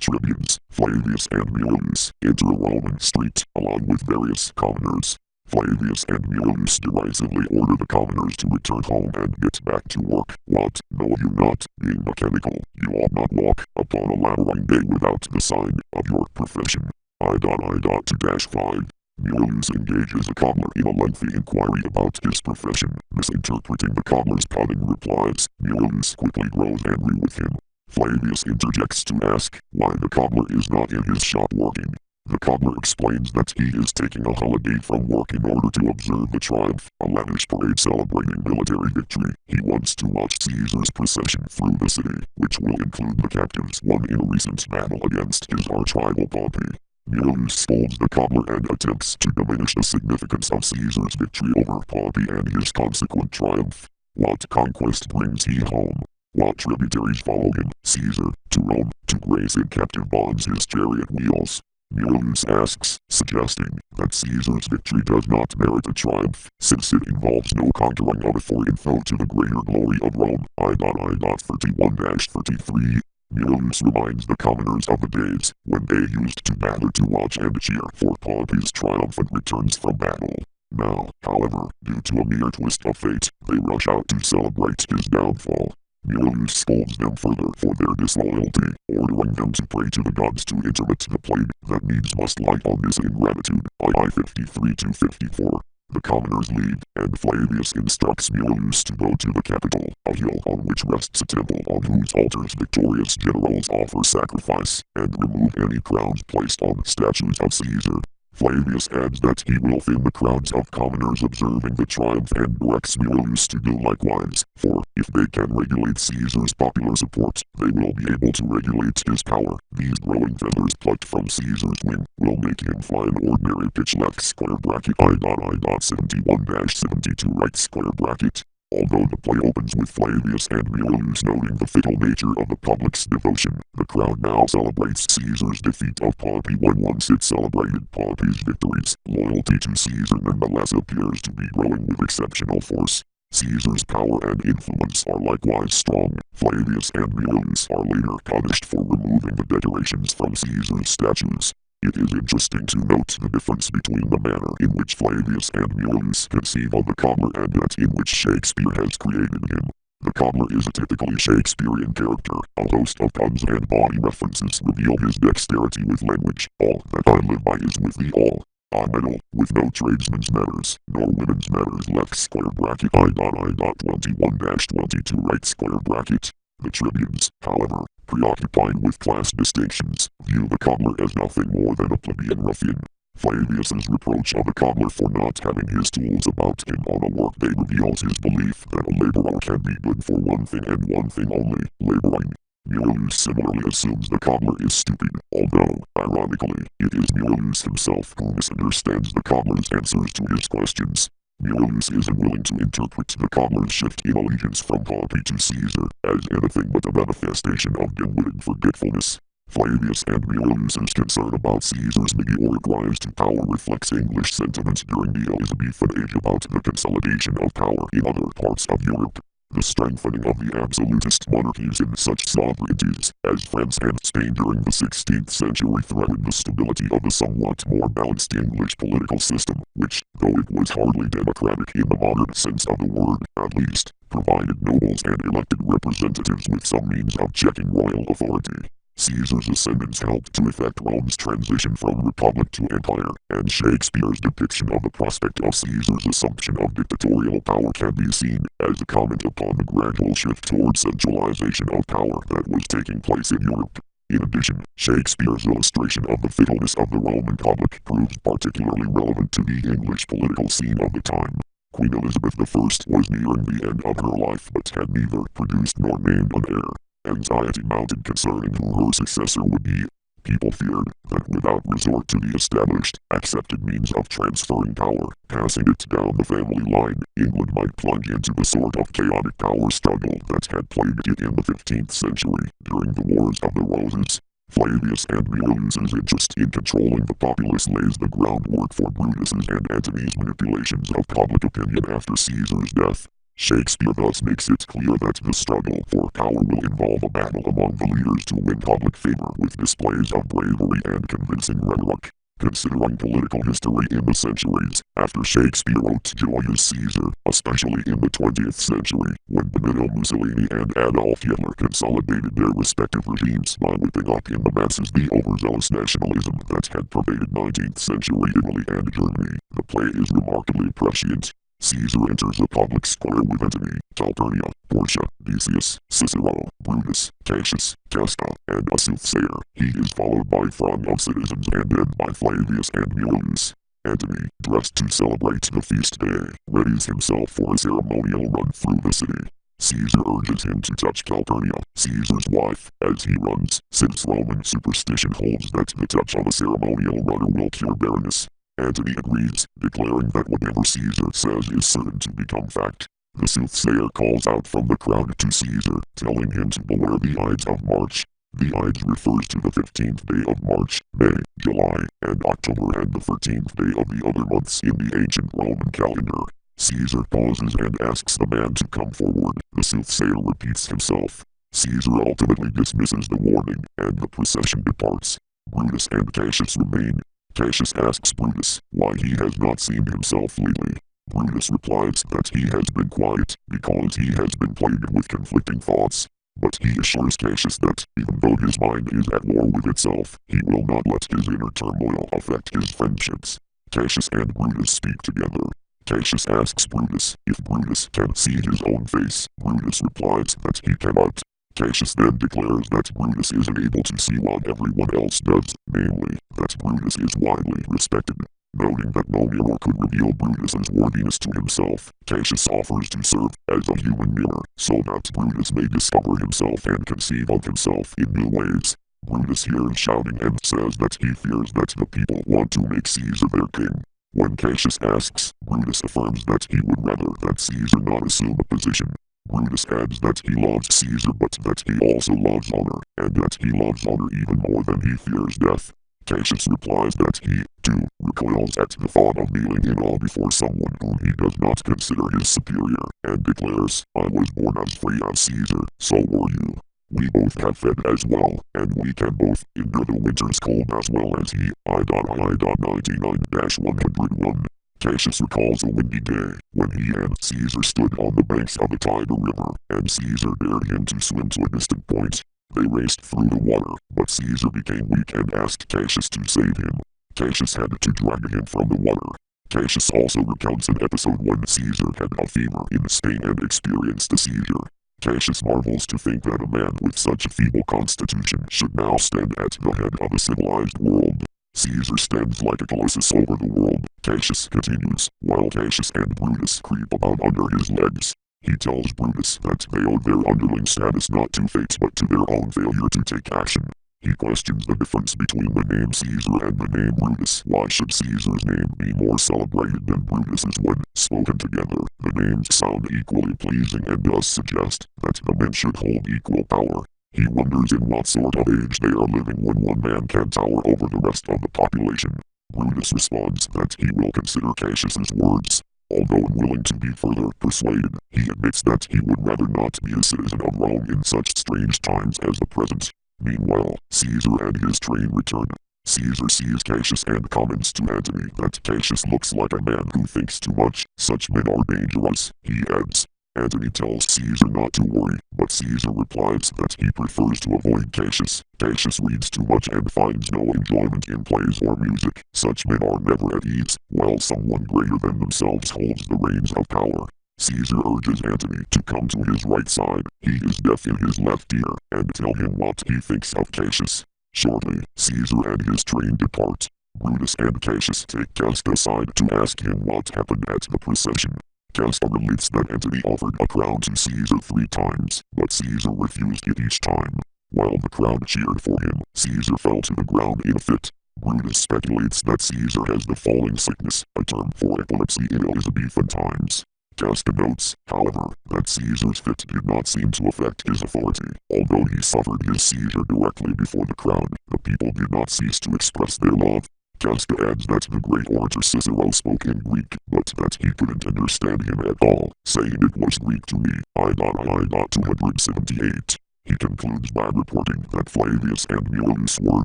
tribunes, Flavius and Murillus, enter a Roman street, along with various commoners. Flavius and Murillus derisively order the commoners to return home and get back to work. What? Know you not, being mechanical, you ought not walk upon a labyrinth day without the sign of your profession. I.2-5. Murillus engages the cobbler in a lengthy inquiry about his profession. Misinterpreting the cobbler's punning replies, Murillus quickly grows angry with him. Flavius interjects to ask why the cobbler is not in his shop working. The cobbler explains that he is taking a holiday from work in order to observe the triumph, a lavish parade celebrating military victory. He wants to watch Caesar's procession through the city, which will include the captives won in a recent battle against his arch-rival Pompey. Murillus scolds the cobbler and attempts to diminish the significance of Caesar's victory over Pompey and his consequent triumph. What conquest brings he home? What tributaries follow him, Caesar, to Rome, to grace in captive bonds his chariot wheels? Murillus asks, suggesting that Caesar's victory does not merit a triumph, since it involves no conquering of a foreign foe to the greater glory of Rome. I.31-33. Murillus reminds the commoners of the days when they used to gather to watch and cheer for Pompey's triumphant returns from battle. Now, however, due to a mere twist of fate, they rush out to celebrate his downfall. Murillus scolds them further for their disloyalty, ordering them to pray to the gods to intermit the plague that needs must light on this ingratitude. I.53-54. The commoners leave, and Flavius instructs Murillus to go to the Capitol, a hill on which rests a temple on whose altars victorious generals offer sacrifice, and remove any crowns placed on statues of Caesar. Flavius adds that he will thin the crowds of commoners observing the triumph and directs Murillus to do likewise, for if they can regulate Caesar's popular support, they will be able to regulate his power. These growing feathers plucked from Caesar's wing will make him fly an ordinary pitch left square bracket I.71-72 right square bracket. Although the play opens with Flavius and Murillus noting the fickle nature of the public's devotion, the crowd now celebrates Caesar's defeat of Pompey when once it celebrated Pompey's victories. Loyalty to Caesar nonetheless appears to be growing with exceptional force. Caesar's power and influence are likewise strong. Flavius and Murillus are later punished for removing the decorations from Caesar's statues. It is interesting to note the difference between the manner in which Flavius and Murillus conceive of the cobbler and that in which Shakespeare has created him. The cobbler is a typically Shakespearean character. A host of puns and bawdy references reveal his dexterity with language. All that I live by is with thee all. I meddle with no tradesman's matters, nor women's matters left square bracket I.21-22 right square bracket. The tribunes, however, preoccupied with class distinctions, view the cobbler as nothing more than a plebeian ruffian. Flavius's reproach of the cobbler for not having his tools about him on a workday reveals his belief that a laborer can be good for one thing and one thing only, laboring. Murillus similarly assumes the cobbler is stupid, although, ironically, it is Murillus himself who misunderstands the cobbler's answers to his questions. Murillus is unwilling to interpret the cobbler's shift in allegiance from Pompey to Caesar as anything but a manifestation of dim-witted forgetfulness. Flavius and Murillus' concern about Caesar's meteoric rise to power reflects English sentiment during the Elizabethan age about the consolidation of power in other parts of Europe. The strengthening of the absolutist monarchies in such sovereignties as France and Spain during the 16th century threatened the stability of the somewhat more balanced English political system, which, though it was hardly democratic in the modern sense of the word, at least, provided nobles and elected representatives with some means of checking royal authority. Caesar's ascendance helped to effect Rome's transition from republic to empire, and Shakespeare's depiction of the prospect of Caesar's assumption of dictatorial power can be seen as a comment upon the gradual shift toward centralization of power that was taking place in Europe. In addition, Shakespeare's illustration of the fickleness of the Roman public proves particularly relevant to the English political scene of the time. Queen Elizabeth I was nearing the end of her life but had neither produced nor named an heir. Anxiety mounted concerning who her successor would be. People feared that without resort to the established, accepted means of transferring power, passing it down the family line, England might plunge into the sort of chaotic power struggle that had plagued it in the 15th century during the Wars of the Roses. Flavius and Murillus' interest in controlling the populace lays the groundwork for Brutus's and Antony's manipulations of public opinion after Caesar's death. Shakespeare thus makes it clear that the struggle for power will involve a battle among the leaders to win public favor with displays of bravery and convincing rhetoric. Considering political history in the centuries after Shakespeare wrote Julius Caesar, especially in the 20th century, when Benito Mussolini and Adolf Hitler consolidated their respective regimes by whipping up in the masses the overzealous nationalism that had pervaded 19th century Italy and Germany, the play is remarkably prescient. Caesar enters a public square with Antony, Calpurnia, Portia, Decius, Cicero, Brutus, Cassius, Casca, and a soothsayer. He is followed by a throng of citizens and then by Flavius and Nero's. Antony, dressed to celebrate the feast day, readies himself for a ceremonial run through the city. Caesar urges him to touch Calpurnia, Caesar's wife, as he runs, since Roman superstition holds that the touch of a ceremonial runner will cure barrenness. Antony agrees, declaring that whatever Caesar says is certain to become fact. The soothsayer calls out from the crowd to Caesar, telling him to beware the Ides of March. The Ides refers to the 15th day of March, May, July, and October, and the 13th day of the other months in the ancient Roman calendar. Caesar pauses and asks the man to come forward. The soothsayer repeats himself. Caesar ultimately dismisses the warning, and the procession departs. Brutus and Cassius remain. Cassius asks Brutus why he has not seen himself lately. Brutus replies that he has been quiet because he has been plagued with conflicting thoughts. But he assures Cassius that, even though his mind is at war with itself, he will not let his inner turmoil affect his friendships. Cassius and Brutus speak together. Cassius asks Brutus if Brutus can see his own face. Brutus replies that he cannot. Cassius then declares that Brutus is unable to see what everyone else does, namely, that Brutus is widely respected. Noting that no mirror could reveal Brutus's worthiness to himself, Cassius offers to serve as a human mirror, so that Brutus may discover himself and conceive of himself in new ways. Brutus hears shouting and says that he fears that the people want to make Caesar their king. When Cassius asks, Brutus affirms that he would rather that Caesar not assume a position. Brutus adds that he loves Caesar but that he also loves honor, and that he loves honor even more than he fears death. Cassius replies that he, too, recoils at the thought of kneeling in awe before someone whom he does not consider his superior, and declares, I was born as free as Caesar, so were you. We both have fed as well, and we can both endure the winter's cold as well as he. I.99-101. Cassius recalls a windy day, when he and Caesar stood on the banks of the Tiber River, and Caesar dared him to swim to a distant point. They raced through the water, but Caesar became weak and asked Cassius to save him. Cassius had to drag him from the water. Cassius also recounts an episode when Caesar had a fever in Spain and experienced a seizure. Cassius marvels to think that a man with such a feeble constitution should now stand at the head of a civilized world. Caesar stands like a colossus over the world, Cassius continues, while Cassius and Brutus creep about under his legs. He tells Brutus that they owe their underling status not to fate but to their own failure to take action. He questions the difference between the name Caesar and the name Brutus. Why should Caesar's name be more celebrated than Brutus's when, spoken together, the names sound equally pleasing and thus suggest that the men should hold equal power? He wonders in what sort of age they are living when one man can tower over the rest of the population. Brutus responds that he will consider Cassius's words. Although unwilling to be further persuaded, he admits that he would rather not be a citizen of Rome in such strange times as the present. Meanwhile, Caesar and his train return. Caesar sees Cassius and comments to Antony that Cassius looks like a man who thinks too much. Such men are dangerous, he adds. Antony tells Caesar not to worry, but Caesar replies that he prefers to avoid Cassius. Cassius reads too much and finds no enjoyment in plays or music. Such men are never at ease, while someone greater than themselves holds the reins of power. Caesar urges Antony to come to his right side. He is deaf in his left ear, and tell him what he thinks of Cassius. Shortly, Caesar and his train depart. Brutus and Cassius take Casca aside to ask him what happened at the procession. Casca relates that Antony offered a crown to Caesar 3 times, but Caesar refused it each time. While the crowd cheered for him, Caesar fell to the ground in a fit. Brutus speculates that Caesar has the falling sickness, a term for epilepsy in Elizabethan times. Casca notes, however, that Caesar's fit did not seem to affect his authority. Although he suffered his seizure directly before the crowd, the people did not cease to express their love. Casca adds that the great orator Cicero spoke in Greek, but that he couldn't understand him at all, saying it was Greek to me. I.278. He concludes by reporting that Flavius and Murillus were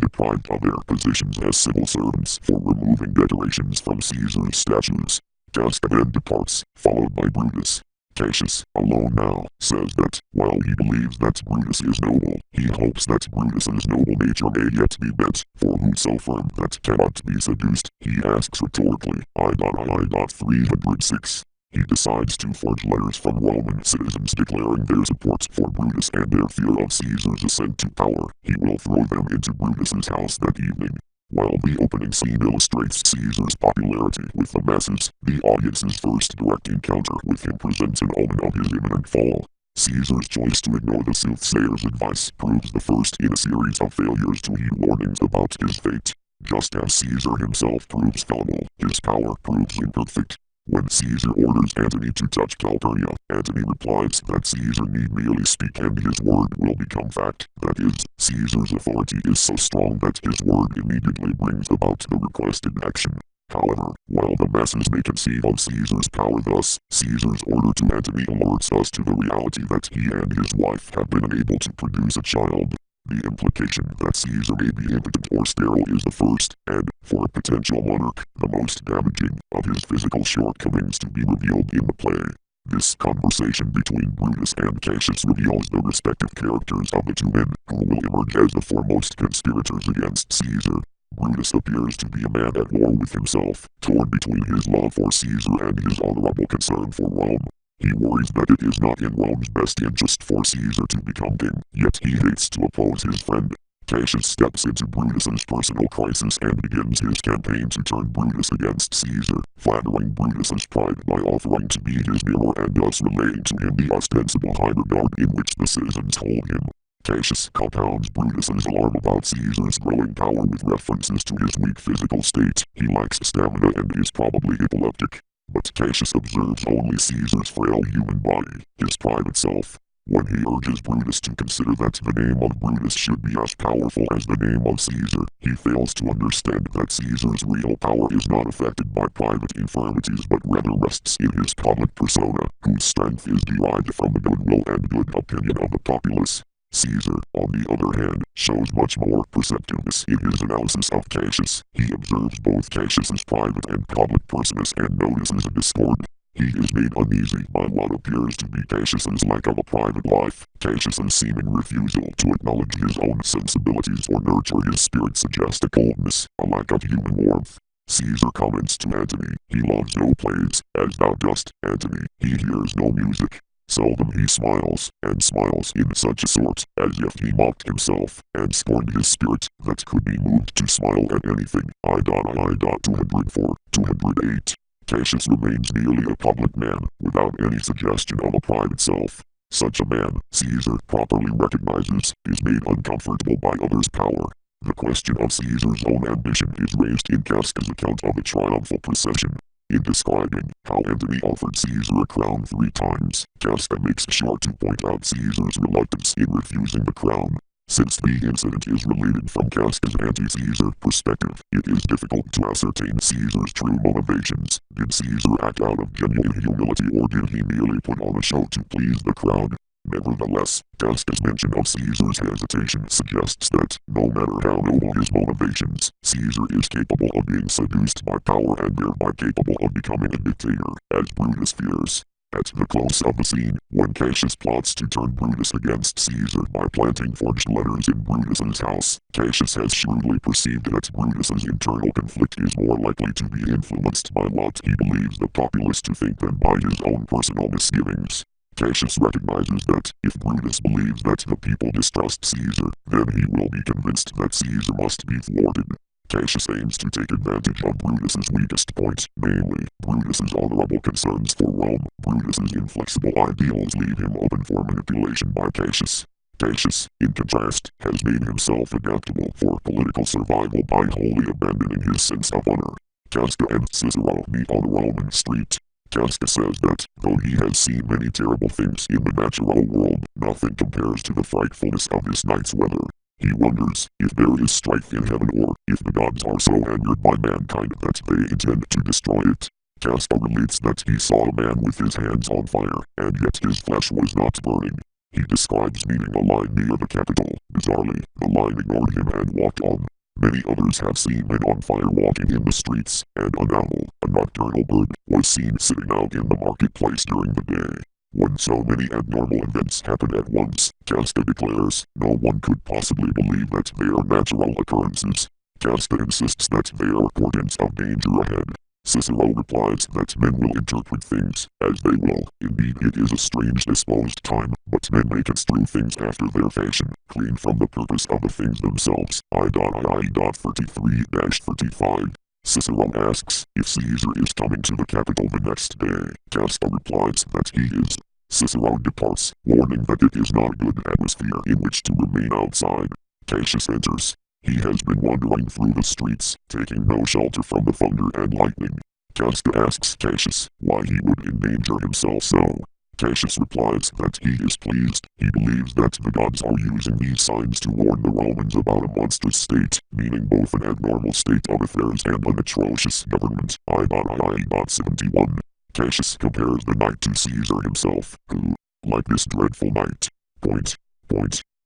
deprived of their positions as civil servants for removing decorations from Caesar's statues. Casca then departs, followed by Brutus. Cassius, alone now, says that, while he believes that Brutus is noble, he hopes that Brutus's noble nature may yet be bent, for whoso firm that cannot be seduced, he asks rhetorically. I.306. He decides to forge letters from Roman citizens declaring their support for Brutus and their fear of Caesar's ascent to power. He will throw them into Brutus's house that evening. While the opening scene illustrates Caesar's popularity with the masses, the audience's first direct encounter with him presents an omen of his imminent fall. Caesar's choice to ignore the soothsayer's advice proves the first in a series of failures to heed warnings about his fate. Just as Caesar himself proves fallible, his power proves imperfect. When Caesar orders Antony to touch Calpurnia, Antony replies that Caesar need merely speak and his word will become fact. That is, Caesar's authority is so strong that his word immediately brings about the requested action. However, while the masses may conceive of Caesar's power thus, Caesar's order to Antony alerts us to the reality that he and his wife have been unable to produce a child. The implication that Caesar may be impotent or sterile is the first, and, for a potential monarch, the most damaging, of his physical shortcomings to be revealed in the play. This conversation between Brutus and Cassius reveals the respective characters of the two men, who will emerge as the foremost conspirators against Caesar. Brutus appears to be a man at war with himself, torn between his love for Caesar and his honorable concern for Rome. He worries that it is not in Rome's best interest for Caesar to become king, yet he hates to oppose his friend. Cassius steps into Brutus's personal crisis and begins his campaign to turn Brutus against Caesar, flattering Brutus's pride by offering to be his mirror and thus relaying to him the ostensible high regard in which the citizens hold him. Cassius compounds Brutus's alarm about Caesar's growing power with references to his weak physical state. He lacks stamina and is probably epileptic. But Cassius observes only Caesar's frail human body, his private self. When he urges Brutus to consider that the name of Brutus should be as powerful as the name of Caesar, he fails to understand that Caesar's real power is not affected by private infirmities but rather rests in his public persona, whose strength is derived from the goodwill and good opinion of the populace. Caesar, on the other hand, shows much more perceptiveness in his analysis of Cassius. He observes both Cassius's private and public personas and notices a discord. He is made uneasy by what appears to be Cassius's lack of a private life. Cassius's seeming refusal to acknowledge his own sensibilities or nurture his spirit suggests a coldness, a lack of human warmth. Caesar comments to Antony, he loves no plays, as thou dost, Antony. He hears no music. Seldom he smiles, and smiles in such a sort, as if he mocked himself, and scorned his spirit, that could be moved to smile at anything. I.204, 208. Cassius remains merely a public man, without any suggestion of a private self. Such a man, Caesar properly recognizes, is made uncomfortable by others' power. The question of Caesar's own ambition is raised in Casca's account of the triumphal procession. In describing how Antony offered Caesar a crown 3 times, Casca makes sure to point out Caesar's reluctance in refusing the crown. Since the incident is related from Casca's anti-Caesar perspective, it is difficult to ascertain Caesar's true motivations. Did Caesar act out of genuine humility or did he merely put on a show to please the crowd? Nevertheless, Casca's mention of Caesar's hesitation suggests that, no matter how noble his motivations, Caesar is capable of being seduced by power and thereby capable of becoming a dictator, as Brutus fears. At the close of the scene, when Cassius plots to turn Brutus against Caesar by planting forged letters in Brutus's house, Cassius has shrewdly perceived that Brutus's internal conflict is more likely to be influenced by what he believes the populace to think than by his own personal misgivings. Cassius recognizes that, if Brutus believes that the people distrust Caesar, then he will be convinced that Caesar must be thwarted. Cassius aims to take advantage of Brutus's weakest point, namely, Brutus's honorable concerns for Rome. Brutus's inflexible ideals leave him open for manipulation by Cassius. Cassius, in contrast, has made himself adaptable for political survival by wholly abandoning his sense of honor. Casca and Cicero meet on a Roman street. Casca says that, though he has seen many terrible things in the natural world, nothing compares to the frightfulness of this night's weather. He wonders if there is strife in heaven or if the gods are so angered by mankind that they intend to destroy it. Casca relates that he saw a man with his hands on fire, and yet his flesh was not burning. He describes meeting a lion near the capital. Bizarrely, the lion ignored him and walked on. Many others have seen men on fire walking in the streets, and an owl, a nocturnal bird, was seen sitting out in the marketplace during the day. When so many abnormal events happen at once, Casca declares, no one could possibly believe that they are natural occurrences. Casca insists that they are portents of danger ahead. Cicero replies that men will interpret things as they will. Indeed, it is a strange disposed time, but men may construe things after their fashion, clean from the purpose of the things themselves. I.33-35. Cicero asks if Caesar is coming to the capital the next day. Casca replies that he is. Cicero departs, warning that it is not a good atmosphere in which to remain outside. Cassius enters. He has been wandering through the streets, taking no shelter from the thunder and lightning. Casca asks Cassius why he would endanger himself so. Cassius replies that he is pleased. He believes that the gods are using these signs to warn the Romans about a monstrous state, meaning both an abnormal state of affairs and an atrocious government. I.71. Cassius compares the knight to Caesar himself, who, like this dreadful knight,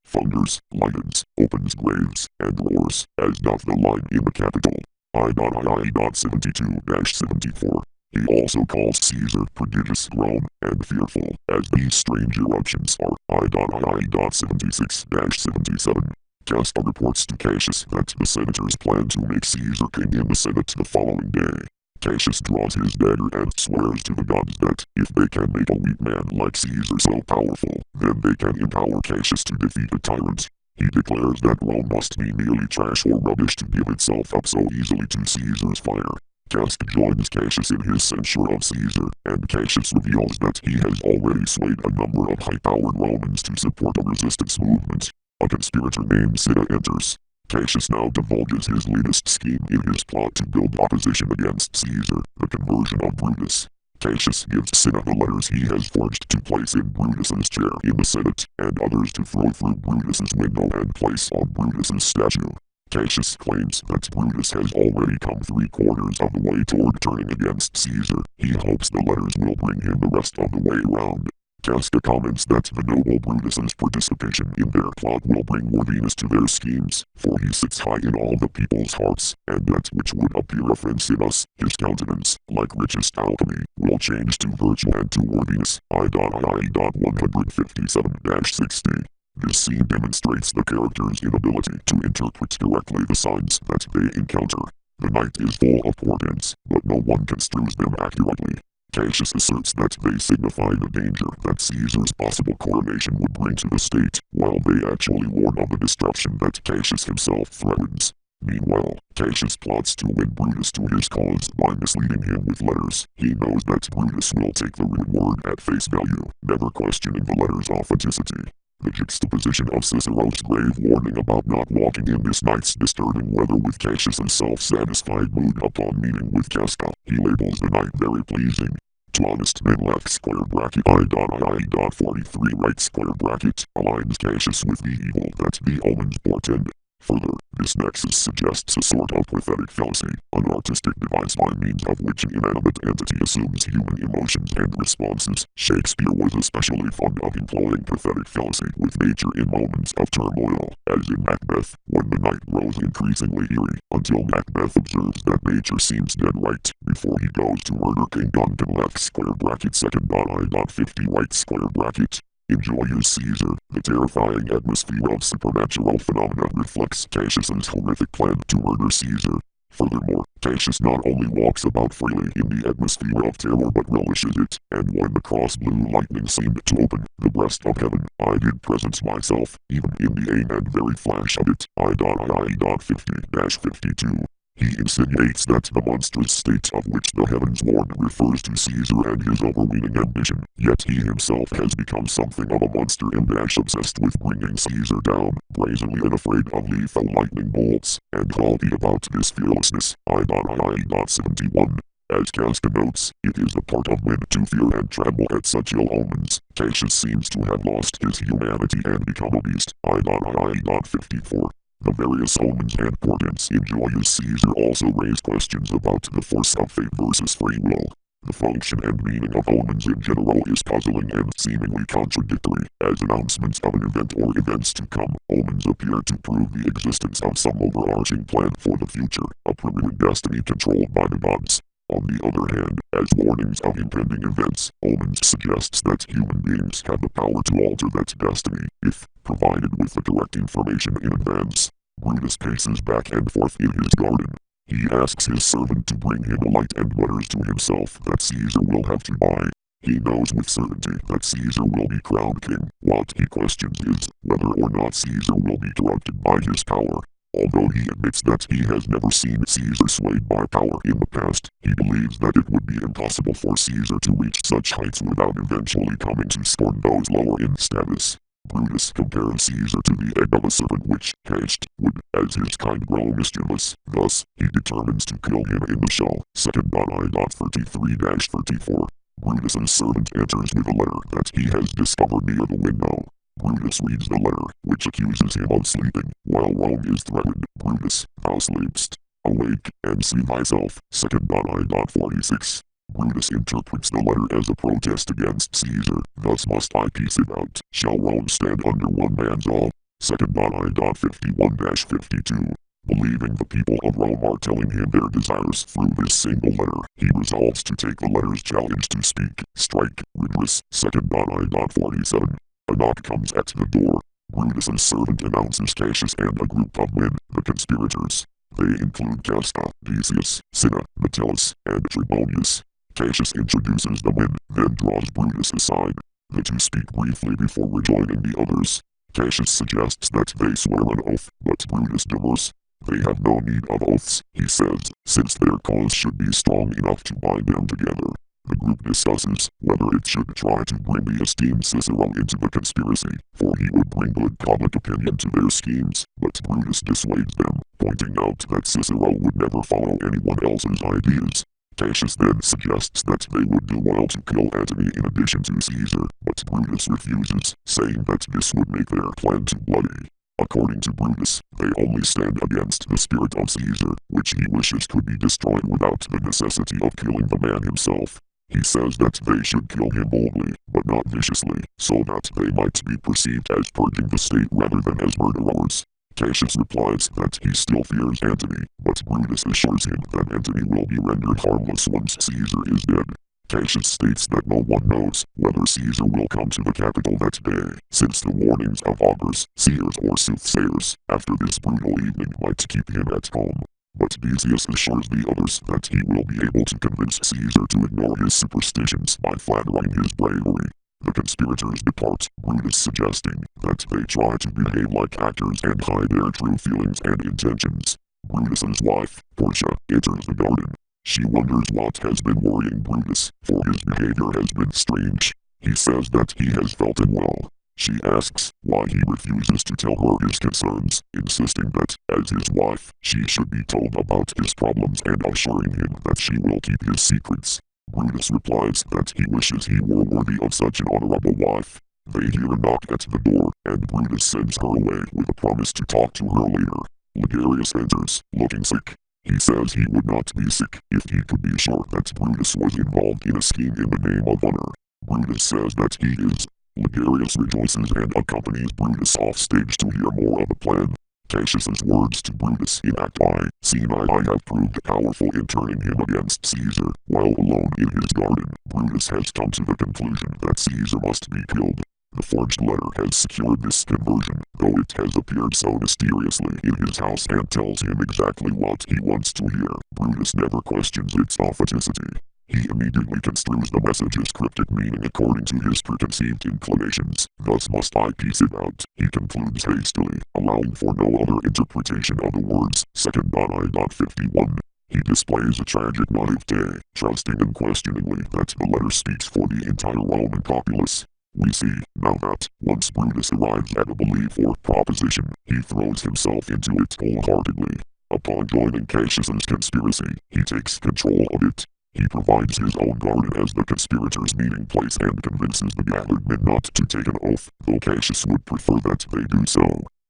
thunders, lightens, opens graves, and roars, as doth the lion in the capital. I.72-74. He also calls Caesar prodigious, grown, and fearful, as these strange eruptions are. I.76-77. Casca reports to Cassius that the senators plan to make Caesar king in the Senate the following day. Cassius draws his dagger and swears to the gods that if they can make a weak man like Caesar so powerful, then they can empower Cassius to defeat a tyrant. He declares that Rome must be merely trash or rubbish to give itself up so easily to Caesar's fire. Casca joins Cassius in his censure of Caesar, and Cassius reveals that he has already swayed a number of high-powered Romans to support a resistance movement. A conspirator named Cinna enters. Cassius now divulges his latest scheme in his plot to build opposition against Caesar, the conversion of Brutus. Cassius gives Cinna the letters he has forged to place in Brutus's chair in the Senate, and others to throw through Brutus's window and place on Brutus's statue. Cassius claims that Brutus has already come 3/4 of the way toward turning against Caesar. He hopes the letters will bring him the rest of the way round. Casca comments that the noble Brutus's participation in their plot will bring worthiness to their schemes, for he sits high in all the people's hearts, and that which would appear offense in us, his countenance, like richest alchemy, will change to virtue and to worthiness. I.157-60. This scene demonstrates the characters' inability to interpret correctly the signs that they encounter. The night is full of portents, but no one construes them accurately. Cassius asserts that they signify the danger that Caesar's possible coronation would bring to the state, while they actually warn of the destruction that Cassius himself threatens. Meanwhile, Cassius plots to win Brutus to his cause by misleading him with letters. He knows that Brutus will take the written word at face value, never questioning the letter's authenticity. The juxtaposition of Cicero's grave warning about not walking in this night's disturbing weather with Cassius's self-satisfied mood upon meeting with Casca, he labels the night very pleasing. To honest men left square bracket I.43 right square bracket aligns Cassius with the evil that the omens portend. Further, this nexus suggests a sort of prophetic fallacy, an artistic device by means of which an inanimate entity assumes human emotions and responses. Shakespeare was especially fond of employing prophetic fallacy with nature in moments of turmoil, as in Macbeth, when the night grows increasingly eerie, until Macbeth observes that nature seems dead right, before he goes to murder King Duncan left square bracket second I.50 right square bracket. In Julius Caesar, the terrifying atmosphere of supernatural phenomena reflects Cassius's horrific plan to murder Caesar. Furthermore, Cassius not only walks about freely in the atmosphere of terror but relishes it, and when the cross-blue lightning seemed to open the breast of heaven, I did presence myself, even in the aim and very flash of it. I.50-52. He insinuates that the monstrous state of which the heavens warn refers to Caesar and his overweening ambition, yet he himself has become something of a monster and obsessed with bringing Caesar down, brazenly unafraid of lethal lightning bolts, and haughty about this fearlessness. I.71. As Casca notes, it is the part of men to fear and tremble at such ill omens. Cassius seems to have lost his humanity and become a beast. I.54. The various omens and portents in Julius Caesar also raise questions about the force of fate versus free will. The function and meaning of omens in general is puzzling and seemingly contradictory. As announcements of an event or events to come, omens appear to prove the existence of some overarching plan for the future, a permanent destiny controlled by the gods. On the other hand, as warnings of impending events, omens suggests that human beings have the power to alter that destiny, if provided with the correct information in advance. Brutus paces back and forth in his garden. He asks his servant to bring him a light and mutters to himself that Caesar will have to buy. He knows with certainty that Caesar will be crowned king. What he questions is whether or not Caesar will be corrupted by his power. Although he admits that he has never seen Caesar swayed by power in the past, he believes that it would be impossible for Caesar to reach such heights without eventually coming to scorn those lower in status. Brutus compares Caesar to the egg of a serpent which, hatched, would, as his kind, grow mischievous. Thus, he determines to kill him in the shell. 2.I.33-34. Brutus's servant enters with a letter that he has discovered near the window. Brutus reads the letter, which accuses him of sleeping, while Rome is threatened. Brutus, thou sleepst. Awake, and see thyself. 2.I.46. Brutus interprets the letter as a protest against Caesar. Thus must I piece it out. Shall Rome stand under one man's awe? 2.I.51-52. Believing the people of Rome are telling him their desires through this single letter, he resolves to take the letter's challenge to speak, strike, rigorous. 2.I.47. A knock comes at the door. Brutus's servant announces Cassius and a group of men, the conspirators. They include Casca, Decius, Cinna, Metellus, and Trebonius. Cassius introduces the men, then draws Brutus aside. The two speak briefly before rejoining the others. Cassius suggests that they swear an oath, but Brutus demurs. They have no need of oaths, he says, since their cause should be strong enough to bind them together. The group discusses whether it should try to bring the esteemed Cicero into the conspiracy, for he would bring good public opinion to their schemes, but Brutus dissuades them, pointing out that Cicero would never follow anyone else's ideas. Cassius then suggests that they would do well to kill Antony in addition to Caesar, but Brutus refuses, saying that this would make their plan too bloody. According to Brutus, they only stand against the spirit of Caesar, which he wishes could be destroyed without the necessity of killing the man himself. He says that they should kill him boldly, but not viciously, so that they might be perceived as purging the state rather than as murderers. Cassius replies that he still fears Antony, but Brutus assures him that Antony will be rendered harmless once Caesar is dead. Cassius states that no one knows whether Caesar will come to the capital that day, since the warnings of augurs, seers or soothsayers, after this brutal evening might keep him at home. But Decius assures the others that he will be able to convince Caesar to ignore his superstitions by flattering his bravery. The conspirators depart, Brutus suggesting that they try to behave like actors and hide their true feelings and intentions. Brutus's wife, Portia, enters the garden. She wonders what has been worrying Brutus, for his behavior has been strange. He says that he has felt unwell. She asks why he refuses to tell her his concerns, insisting that, as his wife, she should be told about his problems and assuring him that she will keep his secrets. Brutus replies that he wishes he were worthy of such an honorable wife. They hear a knock at the door, and Brutus sends her away with a promise to talk to her later. Ligarius enters, looking sick. He says he would not be sick if he could be sure that Brutus was involved in a scheme in the name of honor. Brutus says that he is. Ligarius rejoices and accompanies Brutus off stage to hear more of the plan. Cassius's words to Brutus in Act I, Scene I have proved powerful in turning him against Caesar. While alone in his garden, Brutus has come to the conclusion that Caesar must be killed. The forged letter has secured this conversion, though it has appeared so mysteriously in his house and tells him exactly what he wants to hear. Brutus never questions its authenticity. He immediately construes the message's cryptic meaning according to his preconceived inclinations. Thus must I piece it out, he concludes hastily, allowing for no other interpretation of the words. 2.I.51. He displays a tragic naivete, trusting unquestioningly that the letter speaks for the entire Roman populace. We see, now that, once Brutus arrives at a belief or proposition, he throws himself into it wholeheartedly. Upon joining Cassius's conspiracy, he takes control of it. He provides his own garden as the conspirators' meeting place and convinces the gathered men not to take an oath, though Cassius would prefer that they do so.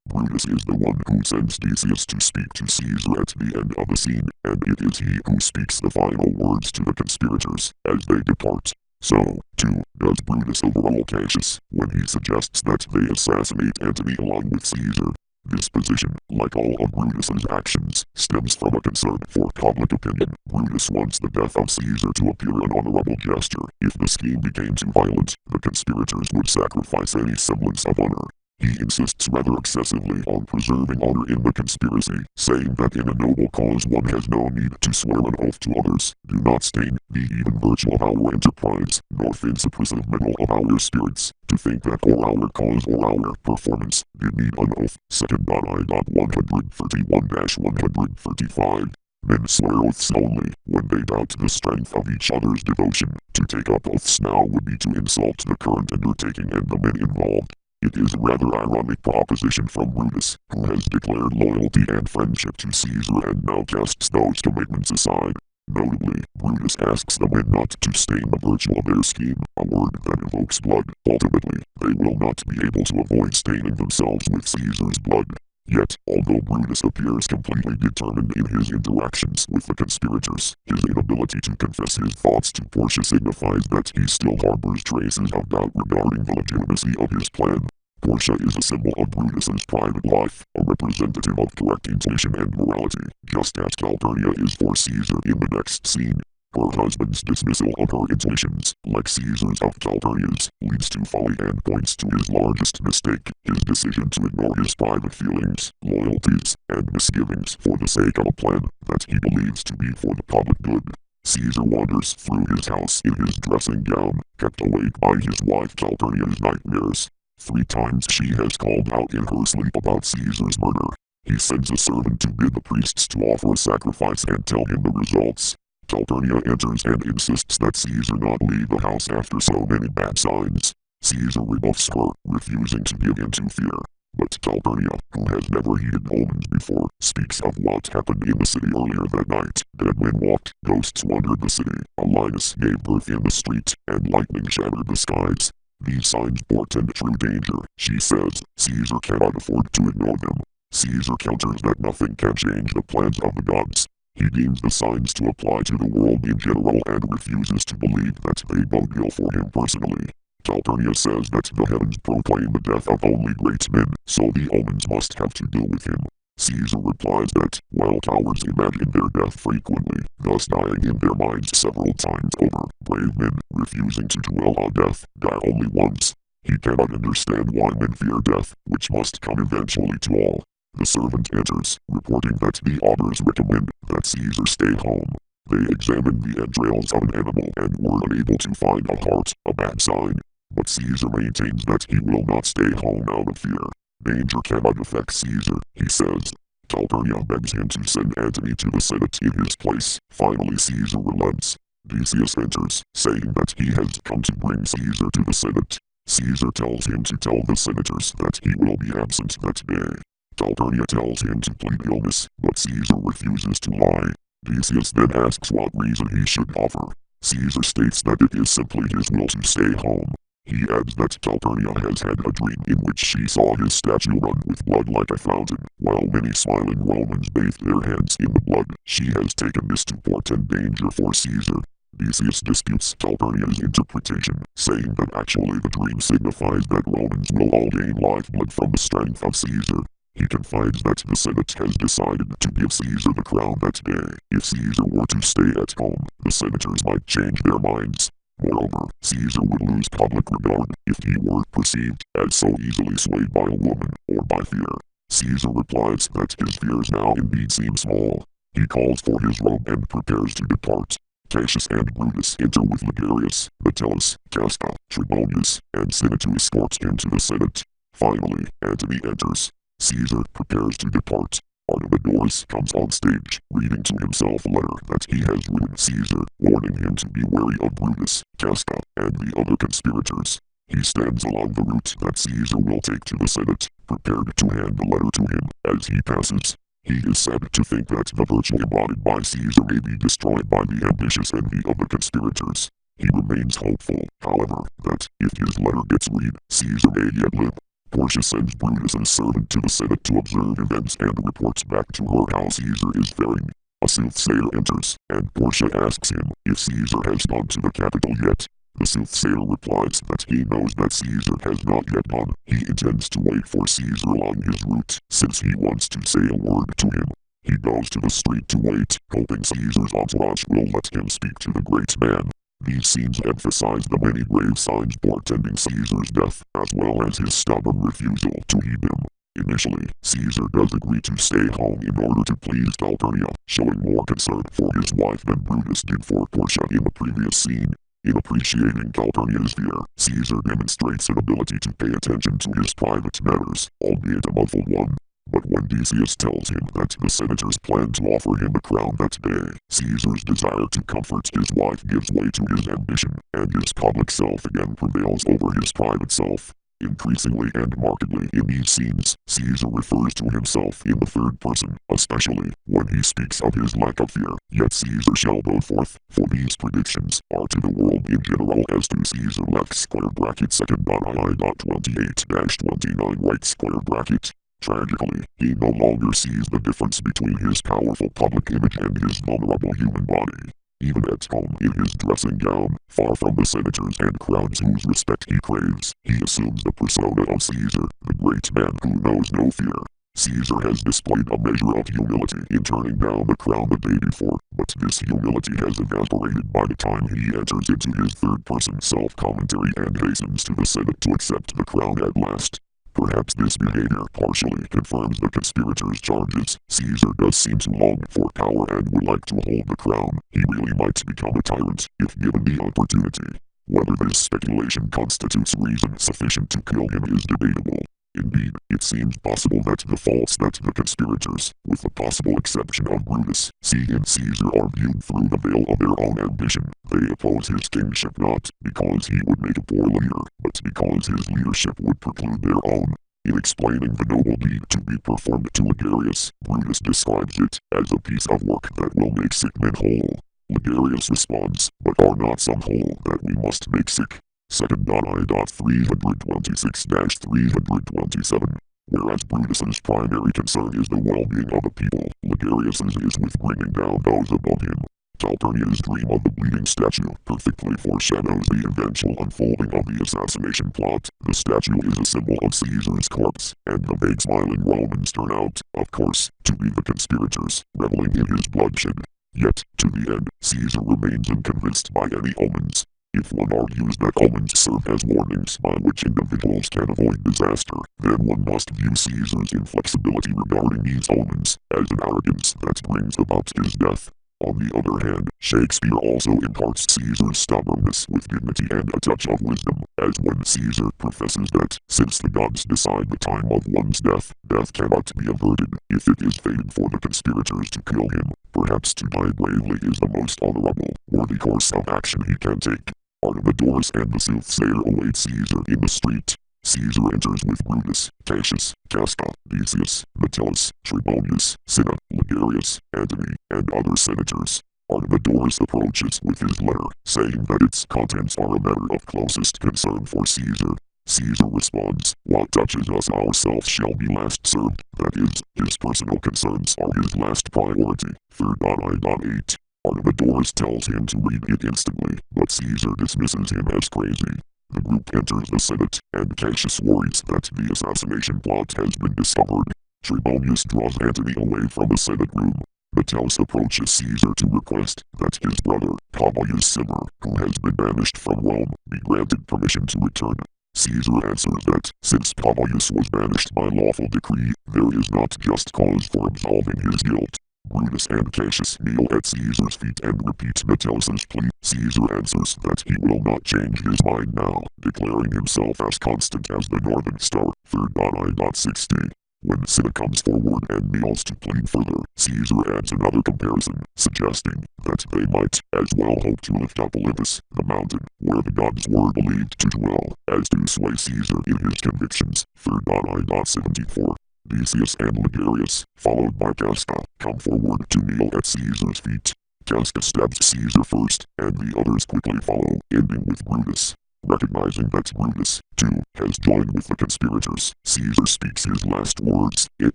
Brutus is the one who sends Decius to speak to Caesar at the end of the scene, and it is he who speaks the final words to the conspirators as they depart. So, too, does Brutus overrule Cassius when he suggests that they assassinate Antony along with Caesar. This position, like all of Brutus's actions, stems from a concern for public opinion. Brutus wants the death of Caesar to appear an honorable gesture. If the scheme became too violent, the conspirators would sacrifice any semblance of honor. He insists rather excessively on preserving honor in the conspiracy, saying that in a noble cause one has no need to swear an oath to others, do not stain the even virtue of our enterprise, nor fins the oppressive metal of our spirits, to think that or our cause or our performance did need an oath. 2.I.131-135. Men swear oaths only when they doubt the strength of each other's devotion. To take up oaths now would be to insult the current undertaking and the men involved. It is a rather ironic proposition from Brutus, who has declared loyalty and friendship to Caesar and now casts those commitments aside. Notably, Brutus asks the men not to stain the virtue of their scheme, a word that evokes blood. Ultimately, they will not be able to avoid staining themselves with Caesar's blood. Yet, although Brutus appears completely determined in his interactions with the conspirators, his inability to confess his thoughts to Portia signifies that he still harbors traces of doubt regarding the legitimacy of his plan. Portia is a symbol of Brutus's private life, a representative of correct intuition and morality, just as Calpurnia is for Caesar in the next scene. Her husband's dismissal of her intuitions, like Caesar's of Calpurnia's, leads to folly and points to his largest mistake, his decision to ignore his private feelings, loyalties, and misgivings for the sake of a plan that he believes to be for the public good. Caesar wanders through his house in his dressing gown, kept awake by his wife Calpurnia's nightmares. 3 times she has called out in her sleep about Caesar's murder. He sends a servant to bid the priests to offer a sacrifice and tell him the results. Calpurnia enters and insists that Caesar not leave the house after so many bad signs. Caesar rebuffs her, refusing to give in to fear. But Calpurnia, who has never heeded omens before, speaks of what happened in the city earlier that night. Dead men walked, ghosts wandered the city, a lioness gave birth in the street, and lightning shattered the skies. These signs portend true danger, she says. Caesar cannot afford to ignore them. Caesar counters that nothing can change the plans of the gods. He deems the signs to apply to the world in general and refuses to believe that they bode ill for him personally. Calpurnia says that the heavens proclaim the death of only great men, so the omens must have to do with him. Caesar replies that, while cowards imagine their death frequently, thus dying in their minds several times over, brave men, refusing to dwell on death, die only once. He cannot understand why men fear death, which must come eventually to all. The servant enters, reporting that the authors recommend that Caesar stay home. They examined the entrails of an animal and were unable to find a heart, a bad sign. But Caesar maintains that he will not stay home out of fear. Danger cannot affect Caesar, he says. Calpurnia begs him to send Antony to the Senate in his place. Finally Caesar relents. Decius enters, saying that he has come to bring Caesar to the Senate. Caesar tells him to tell the senators that he will be absent that day. Calpurnia tells him to plead illness, but Caesar refuses to lie. Decius then asks what reason he should offer. Caesar states that it is simply his will to stay home. He adds that Calpurnia has had a dream in which she saw his statue run with blood like a fountain, while many smiling Romans bathed their hands in the blood. She has taken this to portend danger for Caesar. Decius disputes Calpurnia's interpretation, saying that actually the dream signifies that Romans will all gain lifeblood from the strength of Caesar. He confides that the Senate has decided to give Caesar the crown that day. If Caesar were to stay at home, the senators might change their minds. Moreover, Caesar would lose public regard if he were perceived as so easily swayed by a woman or by fear. Caesar replies that his fears now indeed seem small. He calls for his robe and prepares to depart. Cassius and Brutus enter with Ligarius, Metellus, Casca, Trebonius, and Cinna to escort him to the Senate. Finally, Antony enters. Caesar prepares to depart. Artemidorus comes on stage, reading to himself a letter that he has written Caesar, warning him to be wary of Brutus, Casca, and the other conspirators. He stands along the route that Caesar will take to the Senate, prepared to hand the letter to him as he passes. He is said to think that the virtue embodied by Caesar may be destroyed by the ambitious envy of the conspirators. He remains hopeful, however, that if his letter gets read, Caesar may yet live. Portia sends Brutus's servant to the Senate to observe events and reports back to her how Caesar is faring. A soothsayer enters, and Portia asks him if Caesar has gone to the capital yet. The soothsayer replies that he knows that Caesar has not yet gone. He intends to wait for Caesar along his route, since he wants to say a word to him. He goes to the street to wait, hoping Caesar's entourage will let him speak to the great man. These scenes emphasize the many grave signs portending Caesar's death, as well as his stubborn refusal to heed them. Initially, Caesar does agree to stay home in order to please Calpurnia, showing more concern for his wife than Brutus did for Portia in the previous scene. In appreciating Calpurnia's fear, Caesar demonstrates an ability to pay attention to his private matters, albeit a muffled one. But when Decius tells him that the senators plan to offer him a crown that day, Caesar's desire to comfort his wife gives way to his ambition, and his public self again prevails over his private self. Increasingly and markedly in these scenes, Caesar refers to himself in the third person, especially when he speaks of his lack of fear. Yet Caesar shall go forth, for these predictions are to the world in general as to Caesar left square bracket second II.28-29 right square bracket. Tragically, he no longer sees the difference between his powerful public image and his vulnerable human body. Even at home in his dressing gown, far from the senators and crowds whose respect he craves, he assumes the persona of Caesar, the great man who knows no fear. Caesar has displayed a measure of humility in turning down the crown the day before, but this humility has evaporated by the time he enters into his third-person self-commentary and hastens to the Senate to accept the crown at last. Perhaps this behavior partially confirms the conspirators' charges. Caesar does seem to long for power and would like to hold the crown. He really might become a tyrant, if given the opportunity. Whether this speculation constitutes reason sufficient to kill him is debatable. Indeed, it seems possible that the faults that the conspirators, with the possible exception of Brutus, see in Caesar are viewed through the veil of their own ambition. They oppose his kingship not because he would make a poor leader, but because his leadership would preclude their own. In explaining the noble deed to be performed to Ligarius, Brutus describes it as a piece of work that will make sick men whole. Ligarius responds, but are not some whole that we must make sick? 2.I.326-327. Whereas Brutus's primary concern is the well-being of the people, Ligarius's is with bringing down those above him. Calpurnia's dream of the bleeding statue perfectly foreshadows the eventual unfolding of the assassination plot. The statue is a symbol of Caesar's corpse, and the vague smiling Romans turn out, of course, to be the conspirators, reveling in his bloodshed. Yet, to the end, Caesar remains unconvinced by any omens. If one argues that omens serve as warnings by which individuals can avoid disaster, then one must view Caesar's inflexibility regarding these omens as an arrogance that brings about his death. On the other hand, Shakespeare also imparts Caesar's stubbornness with dignity and a touch of wisdom, as when Caesar professes that, since the gods decide the time of one's death, death cannot be averted. If it is fated for the conspirators to kill him, perhaps to die bravely is the most honorable, worthy course of action he can take. Artemidorus and the soothsayer await Caesar in the street. Caesar enters with Brutus, Cassius, Casca, Decius, Metellus, Trebonius, Cinna, Ligarius, Antony, and other senators. Artemidorus approaches with his letter, saying that its contents are a matter of closest concern for Caesar. Caesar responds, what touches us ourselves shall be last served, that is, his personal concerns are his last priority. 3.I.8. Artemidorus tells him to read it instantly, but Caesar dismisses him as crazy. The group enters the Senate, and Cassius worries that the assassination plot has been discovered. Trebonius draws Antony away from the Senate room. Metellus approaches Caesar to request that his brother, Publius Cimer, who has been banished from Rome, be granted permission to return. Caesar answers that, since Publius was banished by lawful decree, there is not just cause for absolving his guilt. Brutus and Cassius kneel at Caesar's feet and repeat Metellus' plea. Caesar answers that he will not change his mind now, declaring himself as constant as the northern star. 3.I.60. When Cinna comes forward and kneels to plead further, Caesar adds another comparison, suggesting that they might as well hope to lift up Olympus, the mountain, where the gods were believed to dwell, as to sway Caesar in his convictions. 3.I.74. Decius and Ligarius, followed by Casca, come forward to kneel at Caesar's feet. Casca stabs Caesar first, and the others quickly follow, ending with Brutus. Recognizing that Brutus, too, has joined with the conspirators, Caesar speaks his last words, "Et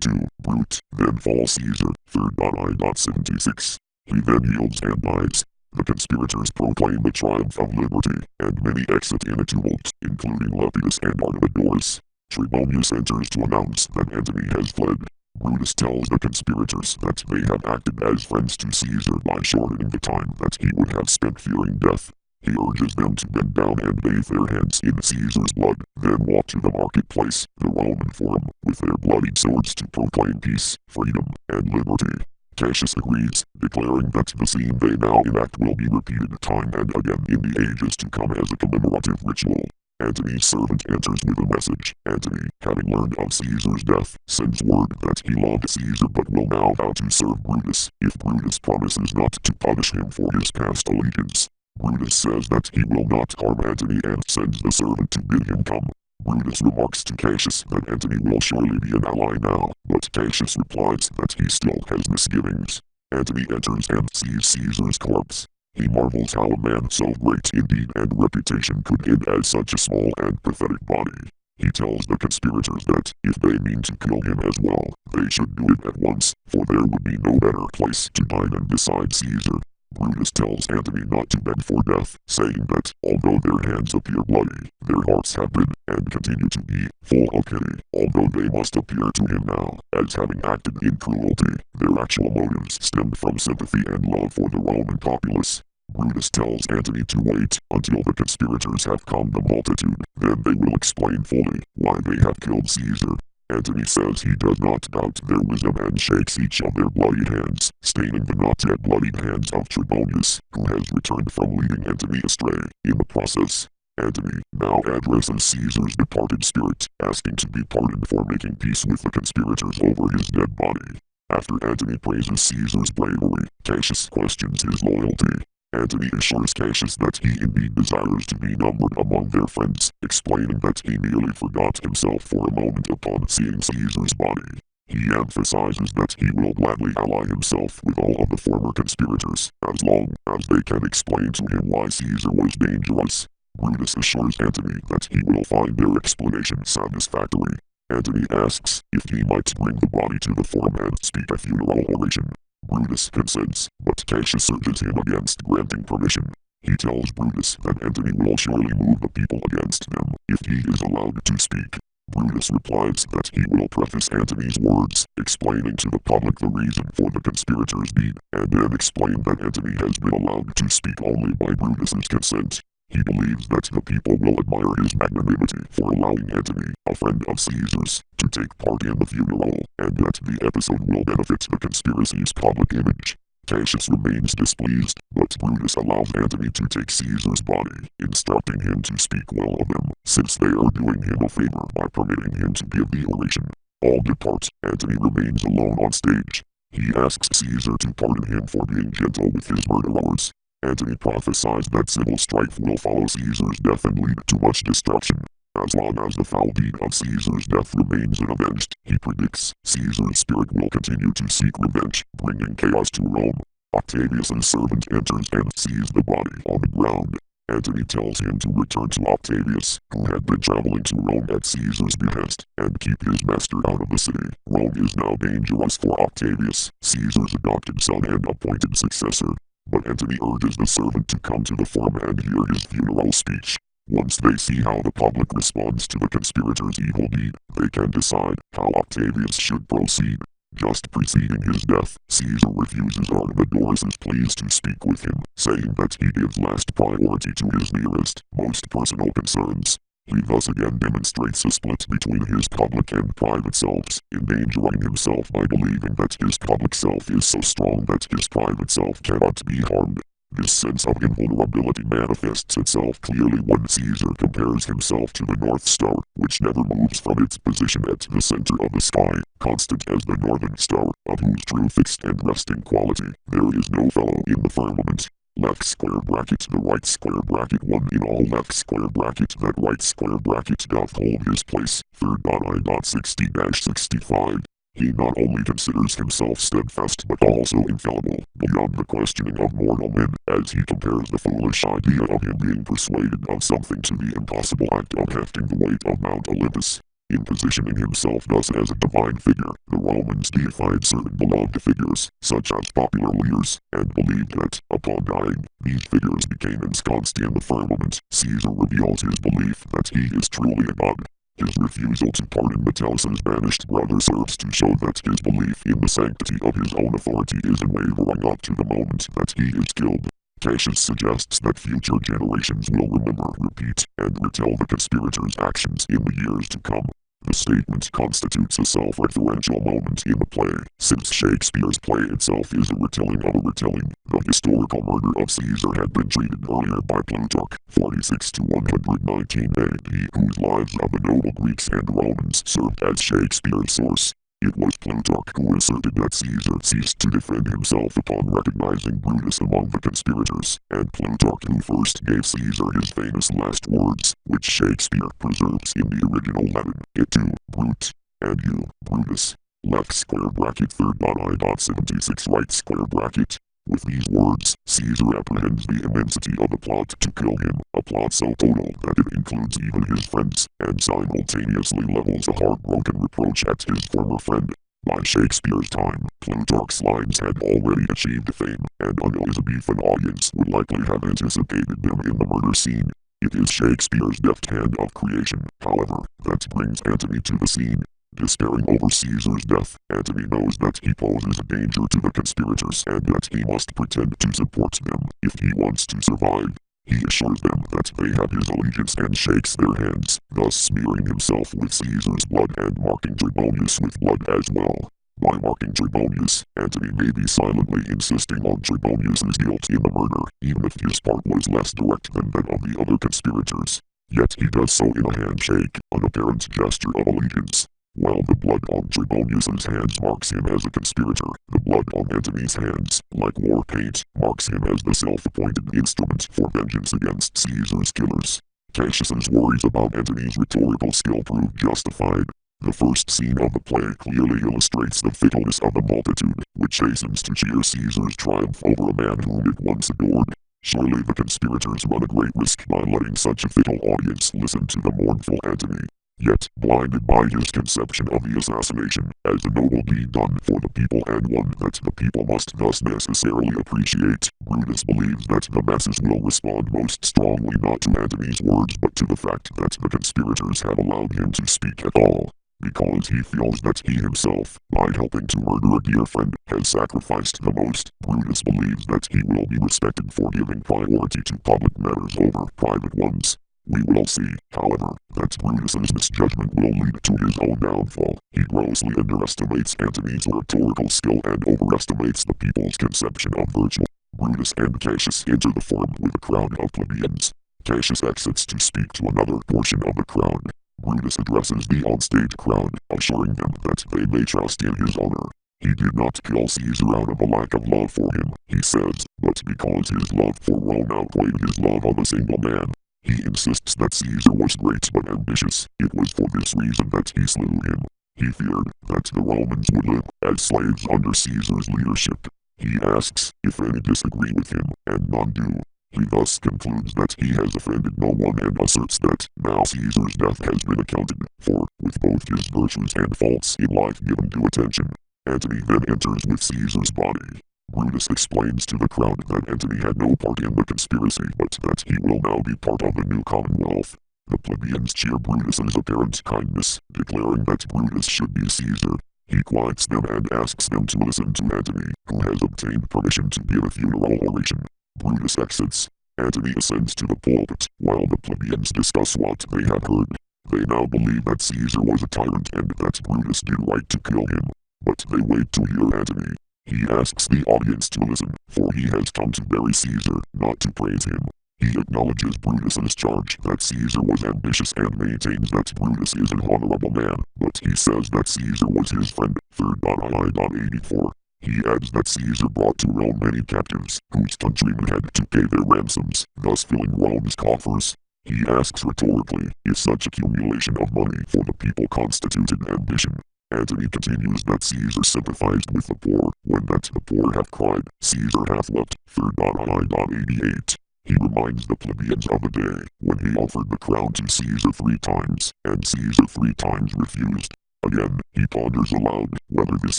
tu, Brute, then fall Caesar, 3.I.76. He then yields and dies. The conspirators proclaim the triumph of liberty, and many exit in a tumult, including Lepidus and Artemidorus. Trebonius enters to announce that Antony has fled. Brutus tells the conspirators that they have acted as friends to Caesar by shortening the time that he would have spent fearing death. He urges them to bend down and bathe their hands in Caesar's blood, then walk to the marketplace, the Roman Forum, with their bloodied swords to proclaim peace, freedom, and liberty. Cassius agrees, declaring that the scene they now enact will be repeated time and again in the ages to come as a commemorative ritual. Antony's servant enters with a message. Antony, having learned of Caesar's death, sends word that he loved Caesar but will now vow to serve Brutus, if Brutus promises not to punish him for his past allegiance. Brutus says that he will not harm Antony and sends the servant to bid him come. Brutus remarks to Cassius that Antony will surely be an ally now, but Cassius replies that he still has misgivings. Antony enters and sees Caesar's corpse. He marvels how a man so great in deed and reputation could end as such a small and pathetic body. He tells the conspirators that, if they mean to kill him as well, they should do it at once, for there would be no better place to die than beside Caesar. Brutus tells Antony not to beg for death, saying that, although their hands appear bloody, their hearts have been, and continue to be, full of pity. Although they must appear to him now, as having acted in cruelty, their actual motives stemmed from sympathy and love for the Roman populace. Brutus tells Antony to wait until the conspirators have calmed the multitude, then they will explain fully why they have killed Caesar. Antony says he does not doubt their wisdom and shakes each of their bloodied hands, staining the not yet bloodied hands of Trebonius, who has returned from leading Antony astray. In the process, Antony now addresses Caesar's departed spirit, asking to be pardoned for making peace with the conspirators over his dead body. After Antony praises Caesar's bravery, Cassius questions his loyalty. Antony assures Cassius that he indeed desires to be numbered among their friends, explaining that he merely forgot himself for a moment upon seeing Caesar's body. He emphasizes that he will gladly ally himself with all of the former conspirators, as long as they can explain to him why Caesar was dangerous. Brutus assures Antony that he will find their explanation satisfactory. Antony asks if he might bring the body to the forum and speak a funeral oration. Brutus consents, but Cassius urges him against granting permission. He tells Brutus that Antony will surely move the people against them if he is allowed to speak. Brutus replies that he will preface Antony's words, explaining to the public the reason for the conspirators' deed, and then explain that Antony has been allowed to speak only by Brutus's consent. He believes that the people will admire his magnanimity for allowing Antony, a friend of Caesar's, to take part in the funeral, and that the episode will benefit the conspiracy's public image. Cassius remains displeased, but Brutus allows Antony to take Caesar's body, instructing him to speak well of them, since they are doing him a favor by permitting him to give the oration. All depart. Antony remains alone on stage. He asks Caesar to pardon him for being gentle with his murderers. Antony prophesies that civil strife will follow Caesar's death and lead to much destruction. As long as the foul deed of Caesar's death remains unavenged, he predicts Caesar's spirit will continue to seek revenge, bringing chaos to Rome. Octavius's servant enters and sees the body on the ground. Antony tells him to return to Octavius, who had been traveling to Rome at Caesar's behest, and keep his master out of the city. Rome is now dangerous for Octavius, Caesar's adopted son and appointed successor. But Antony urges the servant to come to the forum and hear his funeral speech. Once they see how the public responds to the conspirators' evil deed, they can decide how Octavius should proceed. Just preceding his death, Caesar refuses Artemidorus's pleas to speak with him, saying that he gives last priority to his nearest, most personal concerns. He thus again demonstrates a split between his public and private selves, endangering himself by believing that his public self is so strong that his private self cannot be harmed. This sense of invulnerability manifests itself clearly when Caesar compares himself to the North Star, which never moves from its position at the center of the sky, constant as the northern star, of whose true fixed and resting quality there is no fellow in the firmament. left square bracket the right square bracket 1 in all left square bracket that right square bracket doth hold his place. Third I. 60-65. He not only considers himself steadfast but also infallible, beyond the questioning of mortal men, as he compares the foolish idea of him being persuaded of something to the impossible act of hefting the weight of Mount Olympus. In positioning himself thus as a divine figure, the Romans deified certain beloved figures, such as popular leaders, and believed that, upon dying, these figures became ensconced in the firmament. Caesar reveals his belief that he is truly a god. His refusal to pardon Metellus's banished brother serves to show that his belief in the sanctity of his own authority is unwavering up to the moment that he is killed. Cassius suggests that future generations will remember, repeat, and retell the conspirators' actions in the years to come. The statement constitutes a self-referential moment in the play, since Shakespeare's play itself is a retelling of a retelling. The historical murder of Caesar had been treated earlier by Plutarch, 46 to 119 AD, whose lives of the noble Greeks and Romans served as Shakespeare's source. It was Plutarch who asserted that Caesar ceased to defend himself upon recognizing Brutus among the conspirators, and Plutarch who first gave Caesar his famous last words, which Shakespeare preserves in the original Latin. It too, Brute, and you, Brutus. Left square bracket third I. 76 right square bracket. With these words, Caesar apprehends the immensity of the plot to kill him, a plot so total that it includes even his friends, and simultaneously levels a heartbroken reproach at his former friend. By Shakespeare's time, Plutarch's lines had already achieved fame, and an Elizabethan audience would likely have anticipated them in the murder scene. It is Shakespeare's deft hand of creation, however, that brings Antony to the scene. Despairing over Caesar's death, Antony knows that he poses a danger to the conspirators and that he must pretend to support them if he wants to survive. He assures them that they have his allegiance and shakes their hands, thus smearing himself with Caesar's blood and marking Trebonius with blood as well. By marking Trebonius, Antony may be silently insisting on Trebonius's guilt in the murder, even if his part was less direct than that of the other conspirators. Yet he does so in a handshake, an apparent gesture of allegiance. While the blood on Trebonius's hands marks him as a conspirator, the blood on Antony's hands, like war paint, marks him as the self-appointed instrument for vengeance against Caesar's killers. Cassius's worries about Antony's rhetorical skill prove justified. The first scene of the play clearly illustrates the fickleness of the multitude, which hastens to cheer Caesar's triumph over a man whom it once adored. Surely the conspirators run a great risk by letting such a fickle audience listen to the mournful Antony. Yet, blinded by his conception of the assassination as a noble deed done for the people and one that the people must thus necessarily appreciate, Brutus believes that the masses will respond most strongly not to Antony's words but to the fact that the conspirators have allowed him to speak at all. Because he feels that he himself, by helping to murder a dear friend, has sacrificed the most, Brutus believes that he will be respected for giving priority to public matters over private ones. We will see, however, that Brutus's misjudgment will lead to his own downfall. He grossly underestimates Antony's rhetorical skill and overestimates the people's conception of virtue. Brutus and Cassius enter the forum with a crowd of plebeians. Cassius exits to speak to another portion of the crowd. Brutus addresses the onstage crowd, assuring them that they may trust in his honor. He did not kill Caesar out of a lack of love for him, he says, but because his love for Rome outweighed his love of a single man. He insists that Caesar was great but ambitious. It was for this reason that he slew him. He feared that the Romans would live as slaves under Caesar's leadership. He asks if any disagree with him, and none do. He thus concludes that he has offended no one and asserts that now Caesar's death has been accounted for, with both his virtues and faults in life given due attention. Antony then enters with Caesar's body. Brutus explains to the crowd that Antony had no part in the conspiracy but that he will now be part of the new commonwealth. The plebeians cheer Brutus's apparent kindness, declaring that Brutus should be Caesar. He quiets them and asks them to listen to Antony, who has obtained permission to give a funeral oration. Brutus exits. Antony ascends to the pulpit, while the plebeians discuss what they have heard. They now believe that Caesar was a tyrant and that Brutus did right to kill him. But they wait to hear Antony. He asks the audience to listen, for he has come to bury Caesar, not to praise him. He acknowledges Brutus's charge that Caesar was ambitious and maintains that Brutus is an honorable man, but he says that Caesar was his friend. 3rd I. 84. He adds that Caesar brought to Rome many captives, whose countrymen had to pay their ransoms, thus filling Rome's coffers. He asks rhetorically, if such accumulation of money for the people constituted ambition. Antony continues that Caesar sympathized with the poor, when that the poor have cried, Caesar hath wept. 3.I.88. He reminds the plebeians of the day, when he offered the crown to Caesar 3 times, and Caesar 3 times refused. Again, he ponders aloud, whether this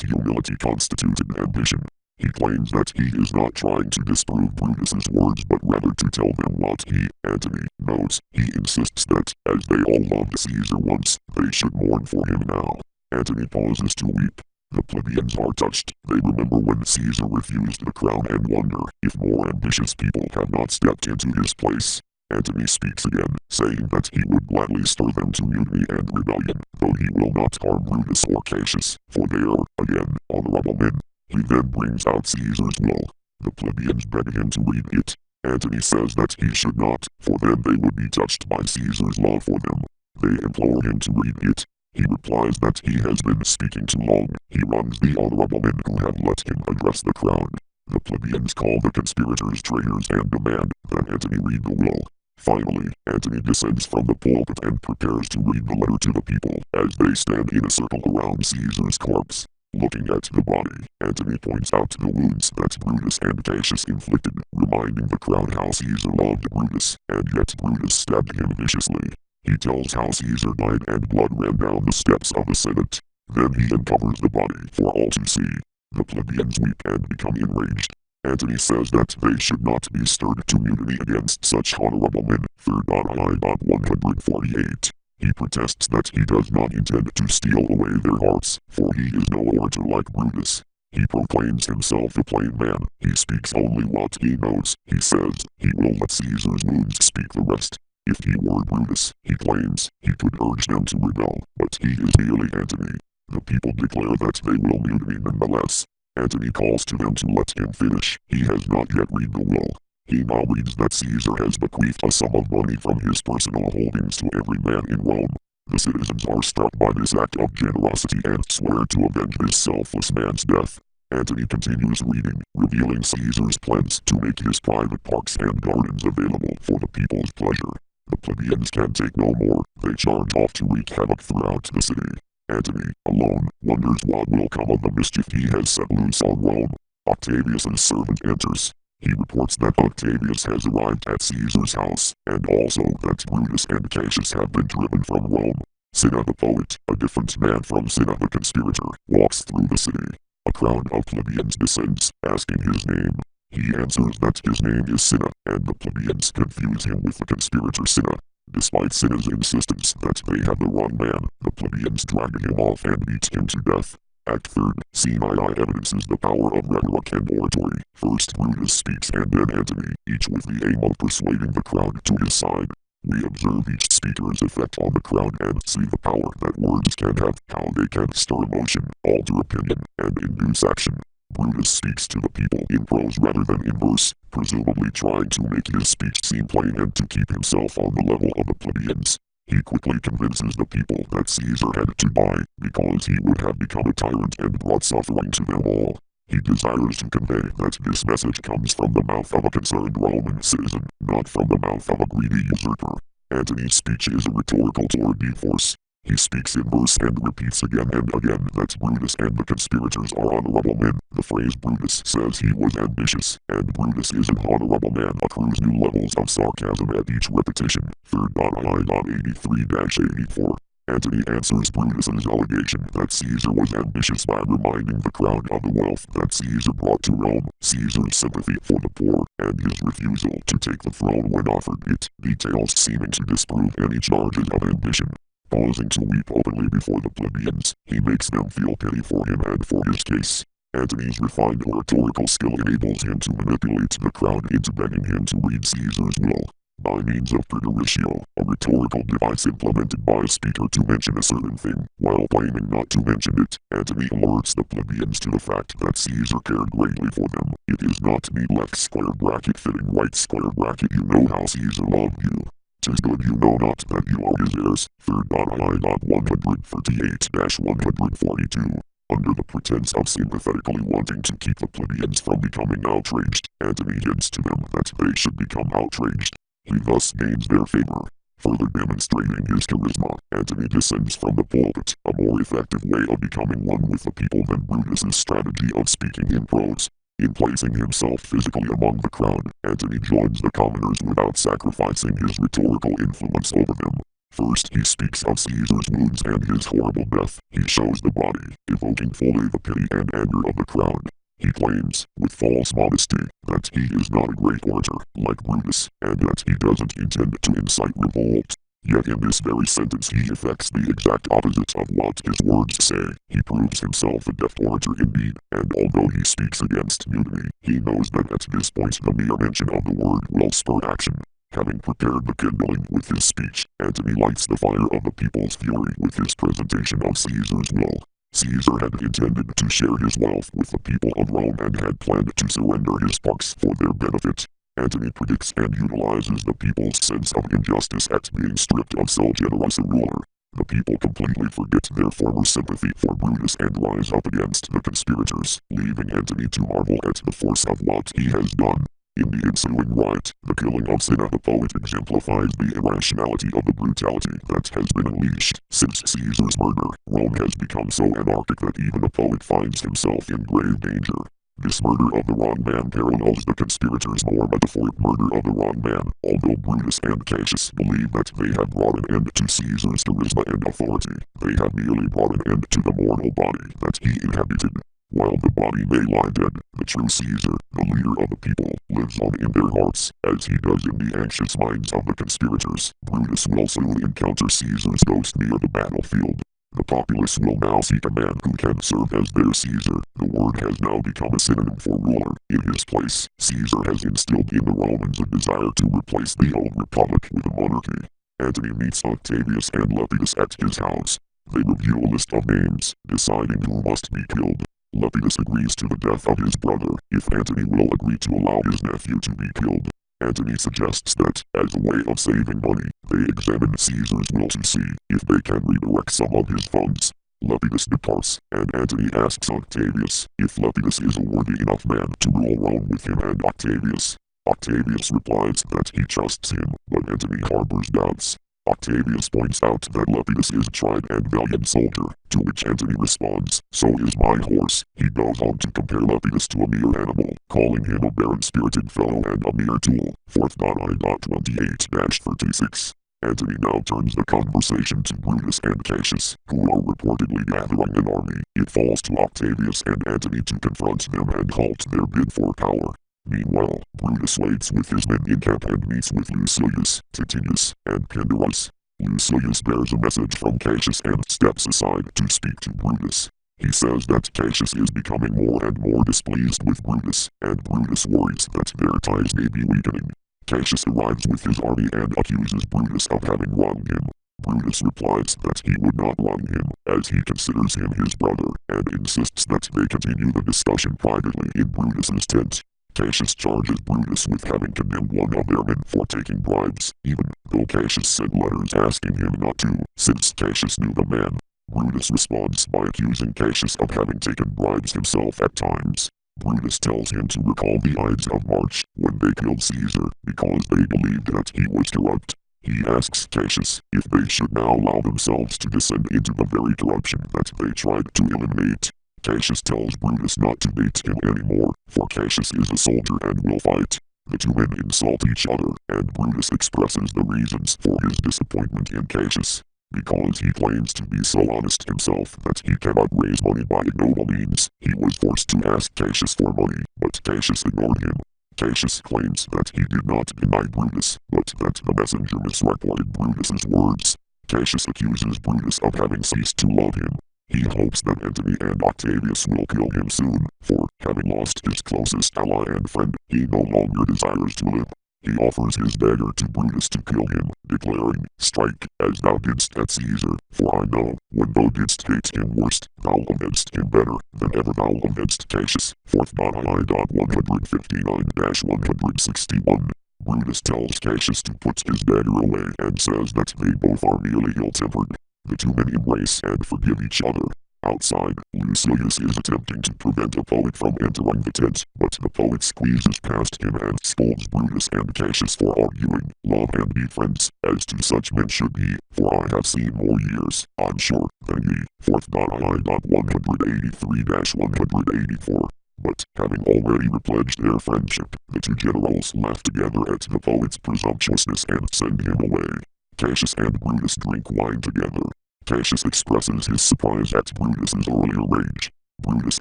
humility constituted ambition. He claims that he is not trying to disprove Brutus's words but rather to tell them what he, Antony, knows. He insists that, as they all loved Caesar once, they should mourn for him now. Antony pauses to weep. The plebeians are touched. They remember when Caesar refused the crown and wonder if more ambitious people have not stepped into his place. Antony speaks again, saying that he would gladly stir them to mutiny and rebellion, though he will not harm Brutus or Cassius, for they are, again, honorable men. He then brings out Caesar's will. The plebeians beg him to read it. Antony says that he should not, for then they would be touched by Caesar's love for them. They implore him to read it. He replies that he has been speaking too long. He wrongs the honorable men who have let him address the crowd. The plebeians call the conspirators traitors and demand that Antony read the will. Finally, Antony descends from the pulpit and prepares to read the letter to the people, as they stand in a circle around Caesar's corpse. Looking at the body, Antony points out the wounds that Brutus and Cassius inflicted, reminding the crowd how Caesar loved Brutus, and yet Brutus stabbed him viciously. He tells how Caesar died and blood ran down the steps of the Senate. Then he uncovers the body for all to see. The plebeians weep and become enraged. Antony says that they should not be stirred to mutiny against such honorable men. 3.I.148. He protests that he does not intend to steal away their hearts, for he is no orator like Brutus. He proclaims himself a plain man. He speaks only what he knows. He says he will let Caesar's wounds speak the rest. If he were Brutus, he claims, he could urge them to rebel, but he is merely Antony. The people declare that they will mutiny nonetheless. Antony calls to them to let him finish. He has not yet read the will. He now reads that Caesar has bequeathed a sum of money from his personal holdings to every man in Rome. The citizens are struck by this act of generosity and swear to avenge this selfless man's death. Antony continues reading, revealing Caesar's plans to make his private parks and gardens available for the people's pleasure. The plebeians can take no more. They charge off to wreak havoc throughout the city. Antony, alone, wonders what will come of the mischief he has set loose on Rome. Octavius's servant enters. He reports that Octavius has arrived at Caesar's house, and also that Brutus and Cassius have been driven from Rome. Cinna the poet, a different man from Cinna the conspirator, walks through the city. A crowd of plebeians descends, asking his name. He answers that his name is Cinna, and the plebeians confuse him with the conspirator Cinna. Despite Cinna's insistence that they have the wrong man, the plebeians drag him off and beat him to death. Act 3rd, Scene II evidences the power of rhetoric and oratory. First Brutus speaks and then Antony, each with the aim of persuading the crowd to his side. We observe each speaker's effect on the crowd and see the power that words can have, how they can stir emotion, alter opinion, and induce action. Brutus speaks to the people in prose rather than in verse, presumably trying to make his speech seem plain and to keep himself on the level of the plebeians. He quickly convinces the people that Caesar had to die, because he would have become a tyrant and brought suffering to them all. He desires to convey that this message comes from the mouth of a concerned Roman citizen, not from the mouth of a greedy usurper. Antony's speech is a rhetorical tour de force. He speaks in verse and repeats again and again that Brutus and the conspirators are honorable men. The phrase Brutus says he was ambitious, and Brutus is an honorable man accrues new levels of sarcasm at each repetition. 3.I.83-84. Antony answers Brutus's allegation that Caesar was ambitious by reminding the crowd of the wealth that Caesar brought to Rome, Caesar's sympathy for the poor, and his refusal to take the throne when offered it, details seeming to disprove any charges of ambition. Pausing to weep openly before the plebeians, he makes them feel pity for him and for his case. Antony's refined oratorical skill enables him to manipulate the crowd into begging him to read Caesar's will. By means of preteritio, a rhetorical device implemented by a speaker to mention a certain thing, while claiming not to mention it, Antony alerts the plebeians to the fact that Caesar cared greatly for them. It is not me left square bracket fitting right square bracket you know how Caesar loved you. 'Tis good you know not that you are his heirs. 3.I.138-142. Under the pretense of sympathetically wanting to keep the plebeians from becoming outraged, Antony hints to them that they should become outraged. He thus gains their favor. Further demonstrating his charisma, Antony descends from the pulpit, a more effective way of becoming one with the people than Brutus's strategy of speaking in prose. In placing himself physically among the crowd, Antony joins the commoners without sacrificing his rhetorical influence over them. First he speaks of Caesar's wounds and his horrible death. He shows the body, evoking fully the pity and anger of the crowd. He claims, with false modesty, that he is not a great orator, like Brutus, and that he doesn't intend to incite revolt. Yet in this very sentence he effects the exact opposite of what his words say. He proves himself a deft orator indeed, and although he speaks against mutiny, he knows that at this point the mere mention of the word will spur action. Having prepared the kindling with his speech, Antony lights the fire of the people's fury with his presentation of Caesar's will. Caesar had intended to share his wealth with the people of Rome and had planned to surrender his parks for their benefit. Antony predicts and utilizes the people's sense of injustice at being stripped of so generous a ruler. The people completely forget their former sympathy for Brutus and rise up against the conspirators, leaving Antony to marvel at the force of what he has done. In the ensuing riot, the killing of Cinna the poet exemplifies the irrationality of the brutality that has been unleashed. Since Caesar's murder, Rome has become so anarchic that even a poet finds himself in grave danger. This murder of the wrong man parallels the conspirators' more metaphoric murder of the wrong man, although Brutus and Cassius believe that they have brought an end to Caesar's charisma and authority. They have merely brought an end to the mortal body that he inhabited. While the body may lie dead, the true Caesar, the leader of the people, lives on in their hearts, as he does in the anxious minds of the conspirators. Brutus will soon encounter Caesar's ghost near the battlefield. The populace will now seek a man who can serve as their Caesar. The word has now become a synonym for ruler. In his place, Caesar has instilled in the Romans a desire to replace the old republic with a monarchy. Antony meets Octavius and Lepidus at his house. They review a list of names, deciding who must be killed. Lepidus agrees to the death of his brother, if Antony will agree to allow his nephew to be killed. Antony suggests that, as a way of saving money, they examine Caesar's will to see if they can redirect some of his funds. Lepidus departs, and Antony asks Octavius if Lepidus is a worthy enough man to rule Rome with him and Octavius. Octavius replies that he trusts him, but Antony harbors doubts. Octavius points out that Lepidus is a tried and valiant soldier, to which Antony responds, "So is my horse." He goes on to compare Lepidus to a mere animal, calling him a barren-spirited fellow and a mere tool. 4.I.28-36. Antony now turns the conversation to Brutus and Cassius, who are reportedly gathering an army. It falls to Octavius and Antony to confront them and halt their bid for power. Meanwhile, Brutus waits with his men in camp and meets with Lucilius, Titinius, and Pindarus. Lucilius bears a message from Cassius and steps aside to speak to Brutus. He says that Cassius is becoming more and more displeased with Brutus, and Brutus worries that their ties may be weakening. Cassius arrives with his army and accuses Brutus of having wronged him. Brutus replies that he would not wrong him, as he considers him his brother, and insists that they continue the discussion privately in Brutus's tent. Cassius charges Brutus with having condemned one of their men for taking bribes, even though Cassius sent letters asking him not to, since Cassius knew the man. Brutus responds by accusing Cassius of having taken bribes himself at times. Brutus tells him to recall the Ides of March, when they killed Caesar, because they believed that he was corrupt. He asks Cassius if they should now allow themselves to descend into the very corruption that they tried to eliminate. Cassius tells Brutus not to bait him anymore, for Cassius is a soldier and will fight. The two men insult each other, and Brutus expresses the reasons for his disappointment in Cassius. Because he claims to be so honest himself that he cannot raise money by ignoble means, he was forced to ask Cassius for money, but Cassius ignored him. Cassius claims that he did not deny Brutus, but that the messenger misreported Brutus's words. Cassius accuses Brutus of having ceased to love him. He hopes that Antony and Octavius will kill him soon, for, having lost his closest ally and friend, he no longer desires to live. He offers his dagger to Brutus to kill him, declaring, "Strike, as thou didst at Caesar, for I know, when thou didst hate him worst, thou avenged him better than ever thou avenged Cassius." 4.I.159-161. Brutus tells Cassius to put his dagger away and says that they both are merely ill-tempered. The two men embrace and forgive each other. Outside, Lucius is attempting to prevent a poet from entering the tent, but the poet squeezes past him and scolds Brutus and Cassius for arguing. Love and be friends, as to such men should be, for I have seen more years, I'm sure, than ye. 4th.I.183-184. But, having already repledged their friendship, the two generals laugh together at the poet's presumptuousness and send him away. Cassius and Brutus drink wine together. Cassius expresses his surprise at Brutus's earlier rage. Brutus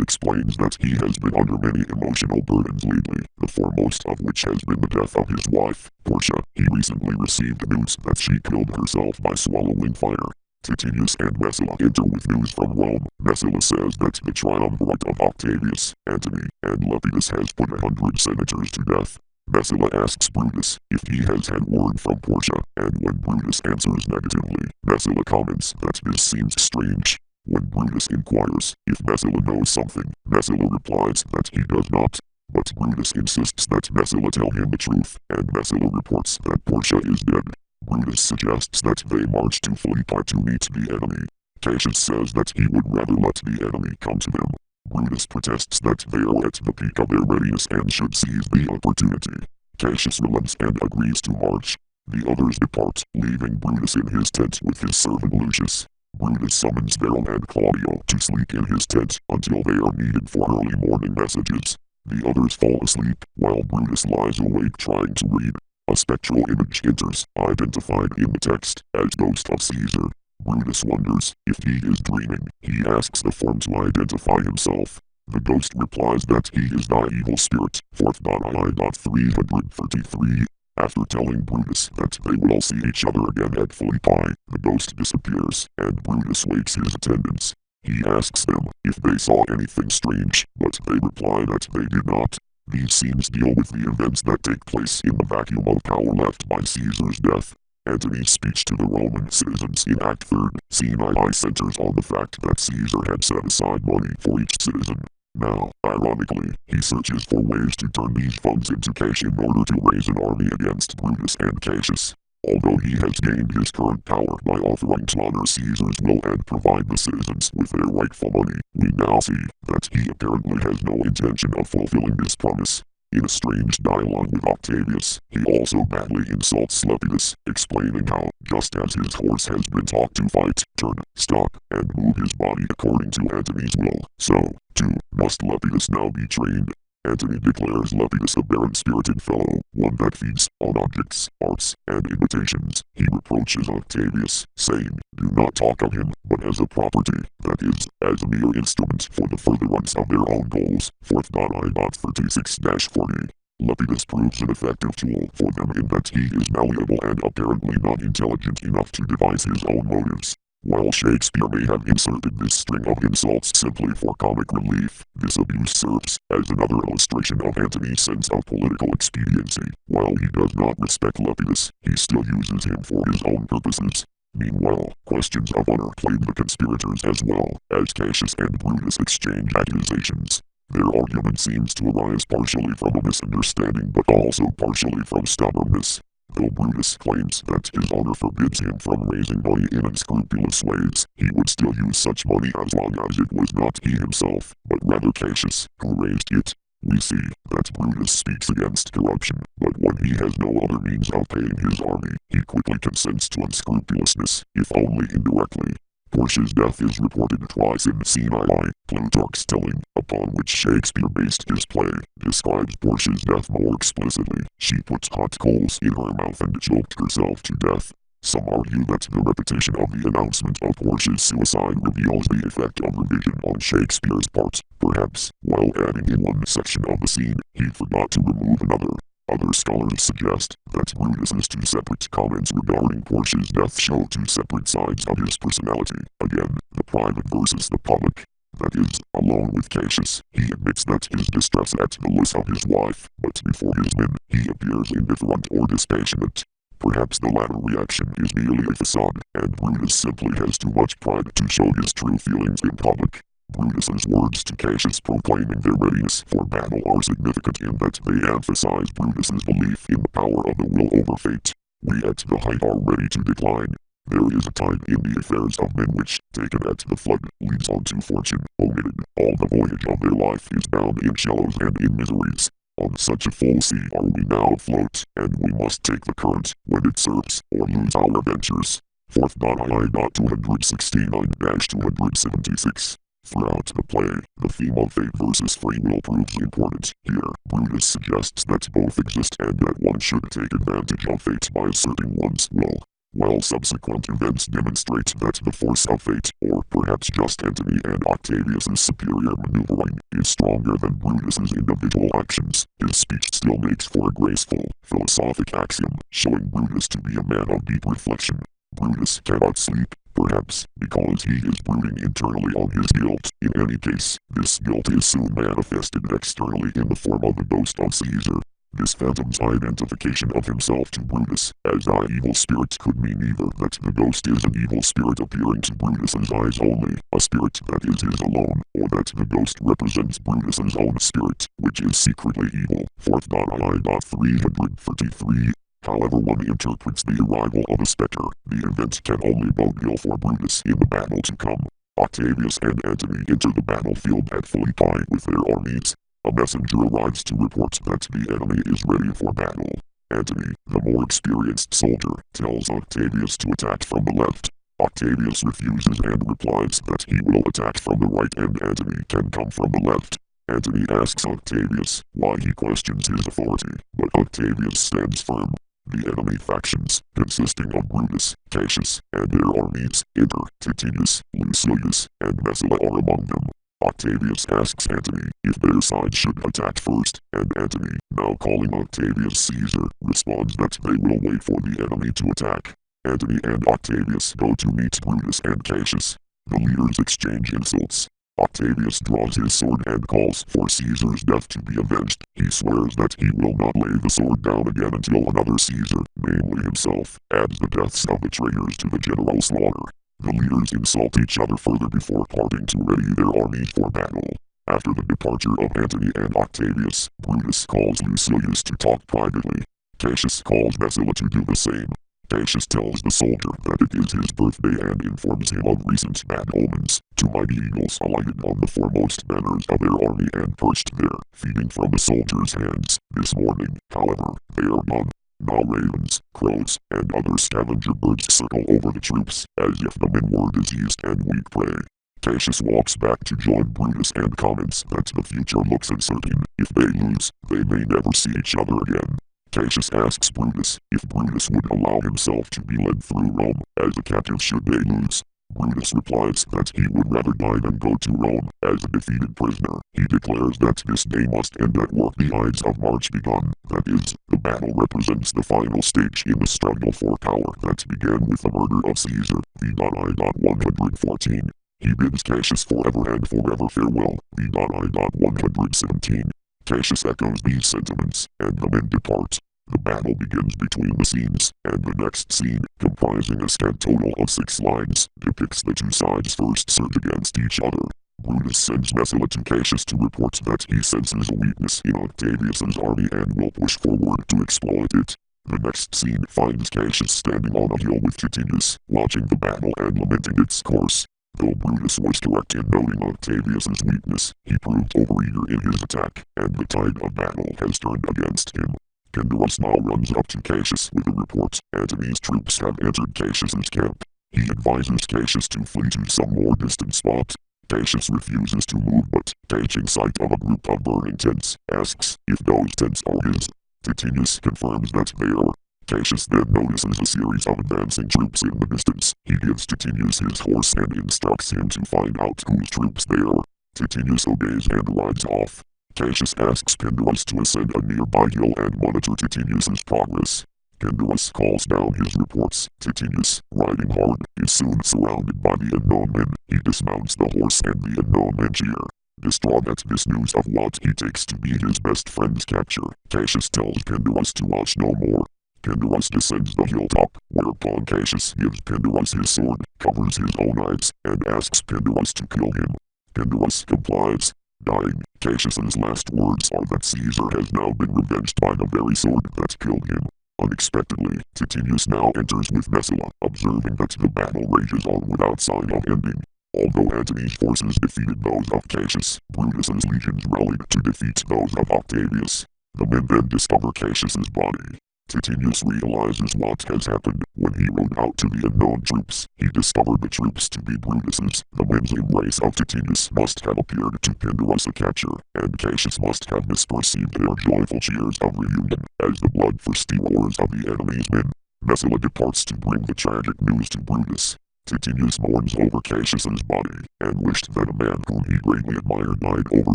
explains that he has been under many emotional burdens lately, the foremost of which has been the death of his wife, Portia. He recently received news that she killed herself by swallowing fire. TTS and Messala enter with news from Rome. Messala says that the triumvirate of Octavius, Antony, and Lepidus has put 100 senators to death. Messala asks Brutus if he has had word from Portia, and when Brutus answers negatively, Messala comments that this seems strange. When Brutus inquires if Messala knows something, Messala replies that he does not. But Brutus insists that Messala tell him the truth, and Messala reports that Portia is dead. Brutus suggests that they march to Philippi to meet the enemy. Cassius says that he would rather let the enemy come to them. Brutus protests that they are at the peak of their readiness and should seize the opportunity. Cassius relents and agrees to march. The others depart, leaving Brutus in his tent with his servant Lucius. Brutus summons Varro and Claudio to sleep in his tent until they are needed for early morning messages. The others fall asleep, while Brutus lies awake trying to read. A spectral image enters, identified in the text as Ghost of Caesar. Brutus wonders if he is dreaming. He asks the form to identify himself. The ghost replies that he is thy evil spirit. 4th.I.333. After telling Brutus that they will see each other again at Philippi, the ghost disappears, and Brutus wakes his attendants. He asks them if they saw anything strange, but they reply that they did not. These scenes deal with the events that take place in the vacuum of power left by Caesar's death. Antony's speech to the Roman citizens in Act 3, Scene I centers on the fact that Caesar had set aside money for each citizen. Now, ironically, he searches for ways to turn these funds into cash in order to raise an army against Brutus and Cassius. Although he has gained his current power by offering to honor Caesar's will and provide the citizens with their rightful money, we now see that he apparently has no intention of fulfilling this promise. In a strange dialogue with Octavius, he also badly insults Lepidus, explaining how, just as his horse has been taught to fight, turn, stop, and move his body according to Antony's will, so, too, must Lepidus now be trained. Antony declares Lepidus a barren-spirited fellow, one that feeds on objects, arts, and imitations. He reproaches Octavius, saying, do not talk of him, but as a property, that is, as a mere instrument for the furtherance of their own goals. 4th.I.36-40. Lepidus proves an effective tool for them in that he is malleable and apparently not intelligent enough to devise his own motives. While Shakespeare may have inserted this string of insults simply for comic relief, this abuse serves as another illustration of Antony's sense of political expediency. While he does not respect Lepidus, he still uses him for his own purposes. Meanwhile, questions of honor plague the conspirators as well, as Cassius and Brutus exchange accusations. Their argument seems to arise partially from a misunderstanding but also partially from stubbornness. Though Brutus claims that his honor forbids him from raising money in unscrupulous ways, he would still use such money as long as it was not he himself, but rather Cassius, who raised it. We see that Brutus speaks against corruption, but when he has no other means of paying his army, he quickly consents to unscrupulousness, if only indirectly. Portia's death is reported twice in Scene I. Plutarch's telling, upon which Shakespeare based his play, describes Portia's death more explicitly. She put hot coals in her mouth and choked herself to death. Some argue that the repetition of the announcement of Portia's suicide reveals the effect of revision on Shakespeare's part. Perhaps, while adding in one section of the scene, he forgot to remove another. Other scholars suggest that Brutus's two separate comments regarding Portia's death show two separate sides of his personality. Again, the private versus the public. That is, alone with Cassius, he admits that his distress at the loss of his wife, but before his men, he appears indifferent or dispassionate. Perhaps the latter reaction is merely a facade, and Brutus simply has too much pride to show his true feelings in public. Brutus's words to Cassius proclaiming their readiness for battle are significant in that they emphasize Brutus's belief in the power of the will over fate. We at the height are ready to decline. There is a time in the affairs of men which, taken at the flood, leads on to fortune, omitted. All the voyage of their life is bound in shallows and in miseries. On such a full sea are we now afloat, and we must take the current, when it serves, or lose our ventures. 4th.II.269-276. Throughout the play, the theme of fate versus free will proves important. Here, Brutus suggests that both exist and that one should take advantage of fate by asserting one's will, while subsequent events demonstrate that the force of fate, or perhaps just Antony and Octavius's superior maneuvering, is stronger than Brutus's individual actions. His speech still makes for a graceful, philosophic axiom, showing Brutus to be a man of deep reflection. Brutus cannot sleep, perhaps, because he is brooding internally on his guilt. In any case, this guilt is soon manifested externally in the form of the ghost of Caesar. This phantom's identification of himself to Brutus as an evil spirit could mean either that the ghost is an evil spirit appearing to Brutus's eyes only, a spirit that is his alone, or that the ghost represents Brutus's own spirit, which is secretly evil. 4th.I.333. However one interprets the arrival of a spectre, the event can only bode ill for Brutus in the battle to come. Octavius and Antony enter the battlefield at Philippi with their armies. A messenger arrives to report that the enemy is ready for battle. Antony, the more experienced soldier, tells Octavius to attack from the left. Octavius refuses and replies that he will attack from the right and Antony can come from the left. Antony asks Octavius why he questions his authority, but Octavius stands firm. The enemy factions, consisting of Brutus, Cassius, and their armies, enter. Titinus, Lucilius, and Messala are among them. Octavius asks Antony if their side should attack first, and Antony, now calling Octavius Caesar, responds that they will wait for the enemy to attack. Antony and Octavius go to meet Brutus and Cassius. The leaders exchange insults. Octavius draws his sword and calls for Caesar's death to be avenged. He swears that he will not lay the sword down again until another Caesar, namely himself, adds the deaths of the traitors to the general slaughter. The leaders insult each other further before parting to ready their armies for battle. After the departure of Antony and Octavius, Brutus calls Lucilius to talk privately. Cassius calls Messala to do the same. Cassius tells the soldier that it is his birthday and informs him of recent bad omens. Two mighty eagles alighted on the foremost banners of their army and perched there, feeding from the soldiers' hands. This morning, however, they are gone. Now ravens, crows, and other scavenger birds circle over the troops, as if the men were diseased and weak prey. Cassius walks back to join Brutus and comments that the future looks uncertain. If they lose, they may never see each other again. Cassius asks Brutus if Brutus would allow himself to be led through Rome as a captive should they lose. Brutus replies that he would rather die than go to Rome as a defeated prisoner. He declares that this day must end at work the Ides of March begun. That is, the battle represents the final stage in the struggle for power that began with the murder of Caesar. V.I.114. He bids Cassius forever and forever farewell. V.I.117. Cassius echoes these sentiments, and the men depart. The battle begins between the scenes, and the next scene, comprising a scant total of 6 lines, depicts the two sides' first surge against each other. Brutus sends Messala to Cassius to report that he senses a weakness in Octavius's army and will push forward to exploit it. The next scene finds Cassius standing on a hill with Titinus, watching the battle and lamenting its course. Though Brutus was correct in noting Octavius's weakness, he proved overeager in his attack, and the tide of battle has turned against him. Pandarus now runs up to Cassius with a report. Antony's troops have entered Cassius's camp. He advises Cassius to flee to some more distant spot. Cassius refuses to move but, catching sight of a group of burning tents, asks if those tents are his. Titinus confirms that they are. Cassius then notices a series of advancing troops in the distance. He gives Titinus his horse and instructs him to find out whose troops they are. Titinus obeys and rides off. Cassius asks Pandarus to ascend a nearby hill and monitor Titinus's progress. Pandarus calls down his reports. Titinus, riding hard, is soon surrounded by the unknown men. He dismounts the horse and the unknown men cheer. Distraught at this news of what he takes to be his best friend's capture, Cassius tells Pandarus to watch no more. Pandarus descends the hilltop, whereupon Cassius gives Pandarus his sword, covers his own eyes, and asks Pandarus to kill him. Pandarus complies. Dying, Cassius's last words are that Caesar has now been revenged by the very sword that killed him. Unexpectedly, TTS now enters with Messala, observing that the battle rages on without sign of ending. Although Antony's forces defeated those of Cassius, Brutus's legions rallied to defeat those of Octavius. The men then discover Cassius's body. Titinius realizes what has happened. When he rode out to the unknown troops, he discovered the troops to be Brutus's. The men's embrace of Titinius must have appeared to Pindarus a catcher, and Cassius must have misperceived their joyful cheers of reunion as the bloodthirsty roars of the enemy's men. Messala departs to bring the tragic news to Brutus. Titinius mourns over Cassius's body, and wished that a man whom he greatly admired died over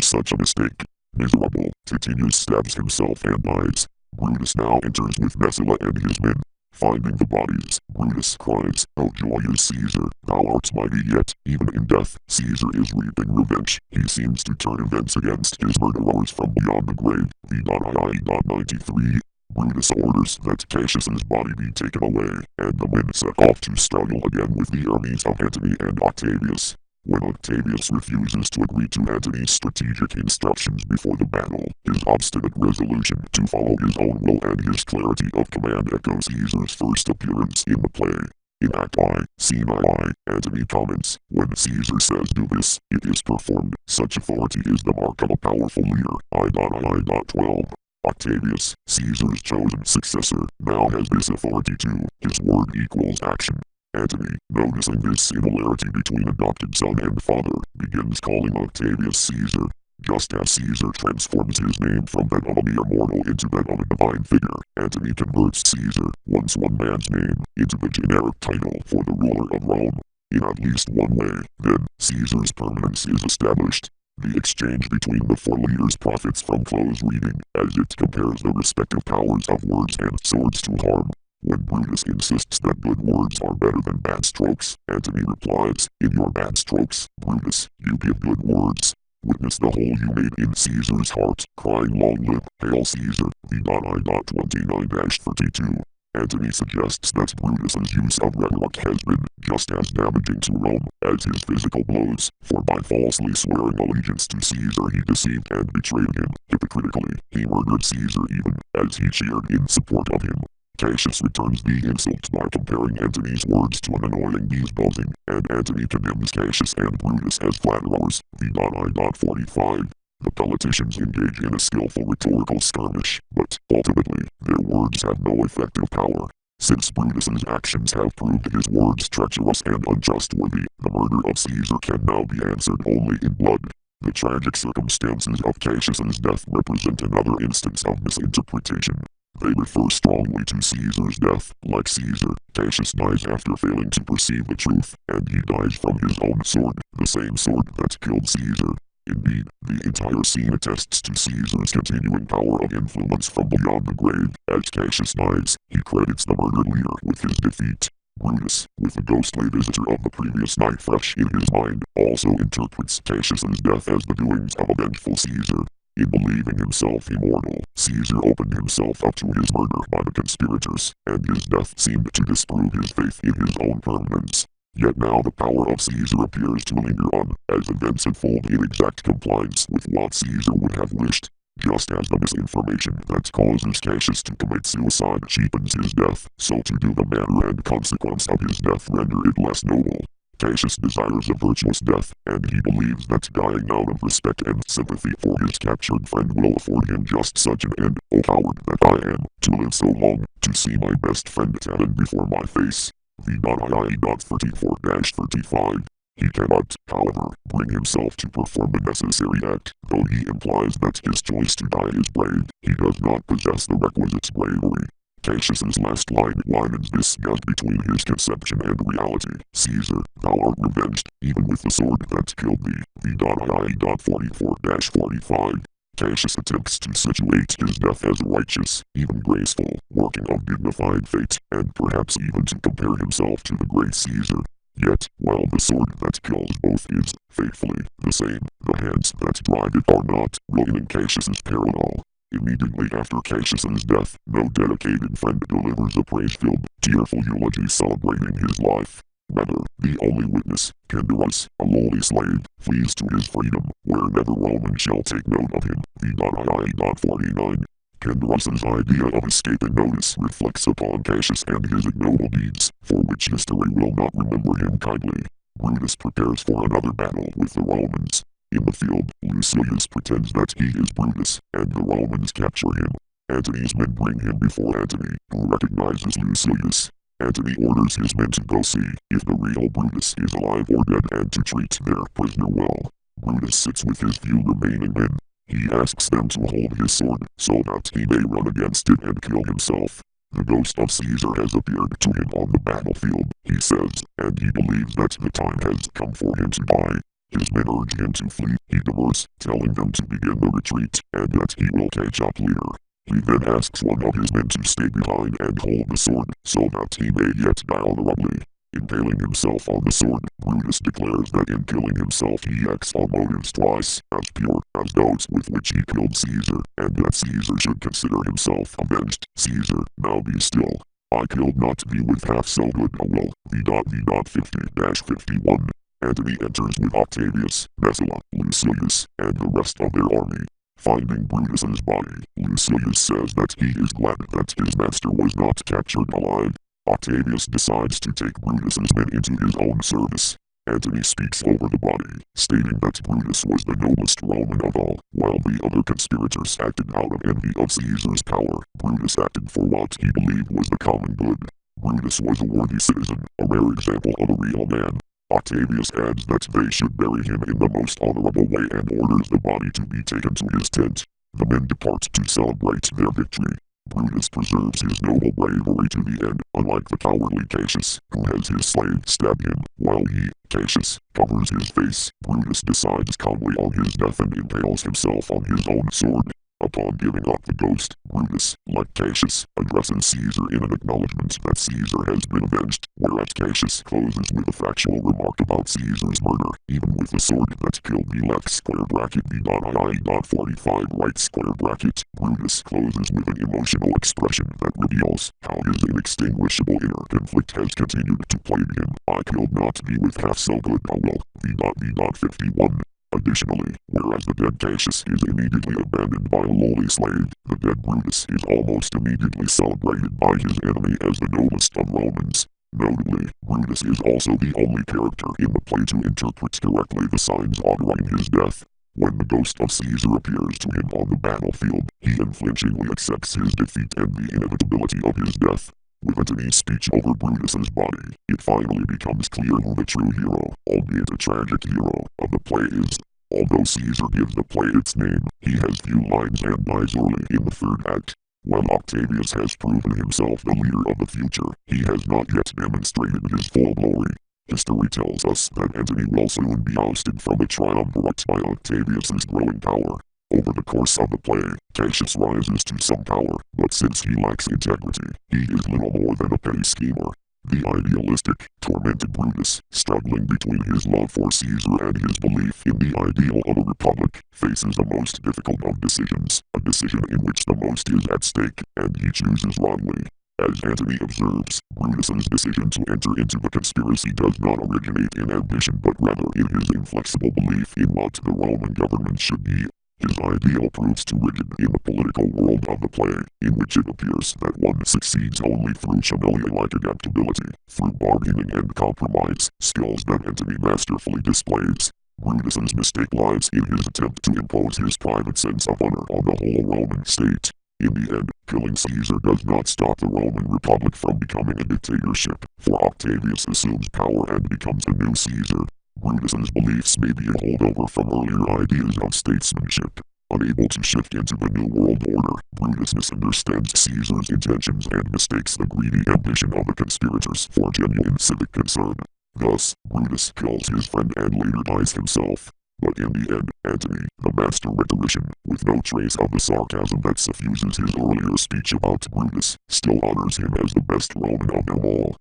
such a mistake. Miserable, Titinius stabs himself and dies. Brutus now enters with Messala and his men. Finding the bodies, Brutus cries, "O Julius Caesar, thou art mighty yet, even in death, Caesar is reaping revenge." He seems to turn events against his murderers from beyond the grave. V.I.93. Brutus orders that Cassius's body be taken away, and the men set off to struggle again with the armies of Antony and Octavius. When Octavius refuses to agree to Antony's strategic instructions before the battle, his obstinate resolution to follow his own will and his clarity of command echo Caesar's first appearance in the play. In Act I, Scene I, Antony comments, "When Caesar says do this, it is performed. Such authority is the mark of a powerful leader." I.12. Octavius, Caesar's chosen successor, now has this authority too. His word equals action. Antony, noticing this similarity between adopted son and father, begins calling Octavius Caesar. Just as Caesar transforms his name from that of a mere mortal into that of a divine figure, Antony converts Caesar, once one man's name, into the generic title for the ruler of Rome. In at least one way, then, Caesar's permanence is established. The exchange between the four leaders profits from close reading, as it compares the respective powers of words and swords to harm. When Brutus insists that good words are better than bad strokes, Antony replies, "In your bad strokes, Brutus, you give good words." Witness the hole you made in Caesar's heart, crying long live, Hail Caesar, V.I.29-32. Antony suggests that Brutus's use of rhetoric has been just as damaging to Rome as his physical blows, for by falsely swearing allegiance to Caesar he deceived and betrayed him. Hypocritically, he murdered Caesar even as he cheered in support of him. Cassius returns the insult by comparing Antony's words to an annoying bee's buzzing, and Antony condemns Cassius and Brutus as flatterers. V.I.45. The politicians engage in a skillful rhetorical skirmish, but, ultimately, their words have no effective power. Since Brutus's actions have proved his words treacherous and untrustworthy, the murder of Caesar can now be answered only in blood. The tragic circumstances of Cassius's death represent another instance of misinterpretation. They refer strongly to Caesar's death. Like Caesar, Cassius dies after failing to perceive the truth, and he dies from his own sword, the same sword that killed Caesar. Indeed, the entire scene attests to Caesar's continuing power of influence from beyond the grave. As Cassius dies, he credits the murdered leader with his defeat. Brutus, with the ghostly visitor of the previous night fresh in his mind, also interprets Cassius's death as the doings of a vengeful Caesar. In believing himself immortal, Caesar opened himself up to his murder by the conspirators, and his death seemed to disprove his faith in his own permanence. Yet now the power of Caesar appears to linger on, as events unfold in exact compliance with what Caesar would have wished. Just as the misinformation that causes Cassius to commit suicide cheapens his death, so to do the manner and consequence of his death render it less noble. Cassius desires a virtuous death, and he believes that dying out of respect and sympathy for his captured friend will afford him just such an end. O coward that I am, to live so long, to see my best friend taken before my face. V.I.34-35. He cannot, however, bring himself to perform the necessary act, though he implies that his choice to die is brave. He does not possess the requisite bravery. Cassius's last line widens this gap between his conception and reality. Caesar, thou art revenged, even with the sword that killed thee. V.I.44-45. Cassius attempts to situate his death as righteous, even graceful, working of dignified fate, and perhaps even to compare himself to the great Caesar. Yet, while the sword that kills both is, faithfully, the same, the hands that drive it are not, ruining Cassius's parallel. Immediately after Cassius's death, no dedicated friend delivers a praise-filled, tearful eulogy celebrating his life. Rather, the only witness, Pindarus, a lowly slave, flees to his freedom, where never Roman shall take note of him. V.I.49. Candace's idea of escaping notice reflects upon Cassius and his ignoble deeds, for which history will not remember him kindly. Brutus prepares for another battle with the Romans. In the field, Lucius pretends that he is Brutus, and the Romans capture him. Antony's men bring him before Antony, who recognizes Lucius. Antony orders his men to go see if the real Brutus is alive or dead and to treat their prisoner well. Brutus sits with his few remaining men. He asks them to hold his sword, so that he may run against it and kill himself. The ghost of Caesar has appeared to him on the battlefield, he says, and he believes that the time has come for him to die. His men urge him to flee. He demurs, telling them to begin the retreat, and that he will catch up later. He then asks one of his men to stay behind and hold the sword, so that he may yet die honorably. Impaling himself on the sword, Brutus declares that in killing himself he acts on motives twice as pure as those with which he killed Caesar, and that Caesar should consider himself avenged. Caesar, now be still. I killed not thee with half so good a will. V.V.50-51. Antony enters with Octavius, Messala, Lucius, and the rest of their army. Finding Brutus's body, Lucius says that he is glad that his master was not captured alive. Octavius decides to take Brutus's men into his own service. Antony speaks over the body, stating that Brutus was the noblest Roman of all, while the other conspirators acted out of envy of Caesar's power. Brutus acted for what he believed was the common good. Brutus was a worthy citizen, a rare example of a real man. Octavius adds that they should bury him in the most honorable way and orders the body to be taken to his tent. The men depart to celebrate their victory. Brutus preserves his noble bravery to the end, unlike the cowardly Cassius, who has his slave stab him, while he, Cassius, covers his face. Brutus decides calmly on his death and impales himself on his own sword. Upon giving up the ghost, Brutus, like Cassius, addresses Caesar in an acknowledgement that Caesar has been avenged, whereas Cassius closes with a factual remark about Caesar's murder, even with the sword that killed me left square bracket B.II.45 right square bracket. Brutus closes with an emotional expression that reveals how his inextinguishable inner conflict has continued to plague him. I killed not thee with half so good a will. V.V.51. Additionally, whereas the dead Cassius is immediately abandoned by a lowly slave, the dead Brutus is almost immediately celebrated by his enemy as the noblest of Romans. Notably, Brutus is also the only character in the play to interpret correctly the signs ordering his death. When the ghost of Caesar appears to him on the battlefield, he unflinchingly accepts his defeat and the inevitability of his death. With Antony's speech over Brutus's body, it finally becomes clear who the true hero, albeit a tragic hero, of the play is. Although Caesar gives the play its name, he has few lines and dies early in the third act. While Octavius has proven himself the leader of the future, he has not yet demonstrated his full glory. History tells us that Antony will soon be ousted from the triumvirate by Octavius's growing power. Over the course of the play, Cassius rises to some power, but since he lacks integrity, he is little more than a petty schemer. The idealistic, tormented Brutus, struggling between his love for Caesar and his belief in the ideal of a republic, faces the most difficult of decisions, a decision in which the most is at stake, and he chooses wrongly. As Antony observes, Brutus's decision to enter into the conspiracy does not originate in ambition but rather in his inflexible belief in what the Roman government should be. His ideal proves too rigid in the political world of the play, in which it appears that one succeeds only through chameleon-like adaptability, through bargaining and compromise, skills that Antony masterfully displays. Brutus's mistake lies in his attempt to impose his private sense of honor on the whole Roman state. In the end, killing Caesar does not stop the Roman Republic from becoming a dictatorship, for Octavius assumes power and becomes a new Caesar. Brutus's beliefs may be a holdover from earlier ideas of statesmanship. Unable to shift into the new world order, Brutus misunderstands Caesar's intentions and mistakes the greedy ambition of the conspirators for genuine civic concern. Thus, Brutus kills his friend and later dies himself. But in the end, Antony, the master rhetorician, with no trace of the sarcasm that suffuses his earlier speech about Brutus, still honors him as the best Roman of them all.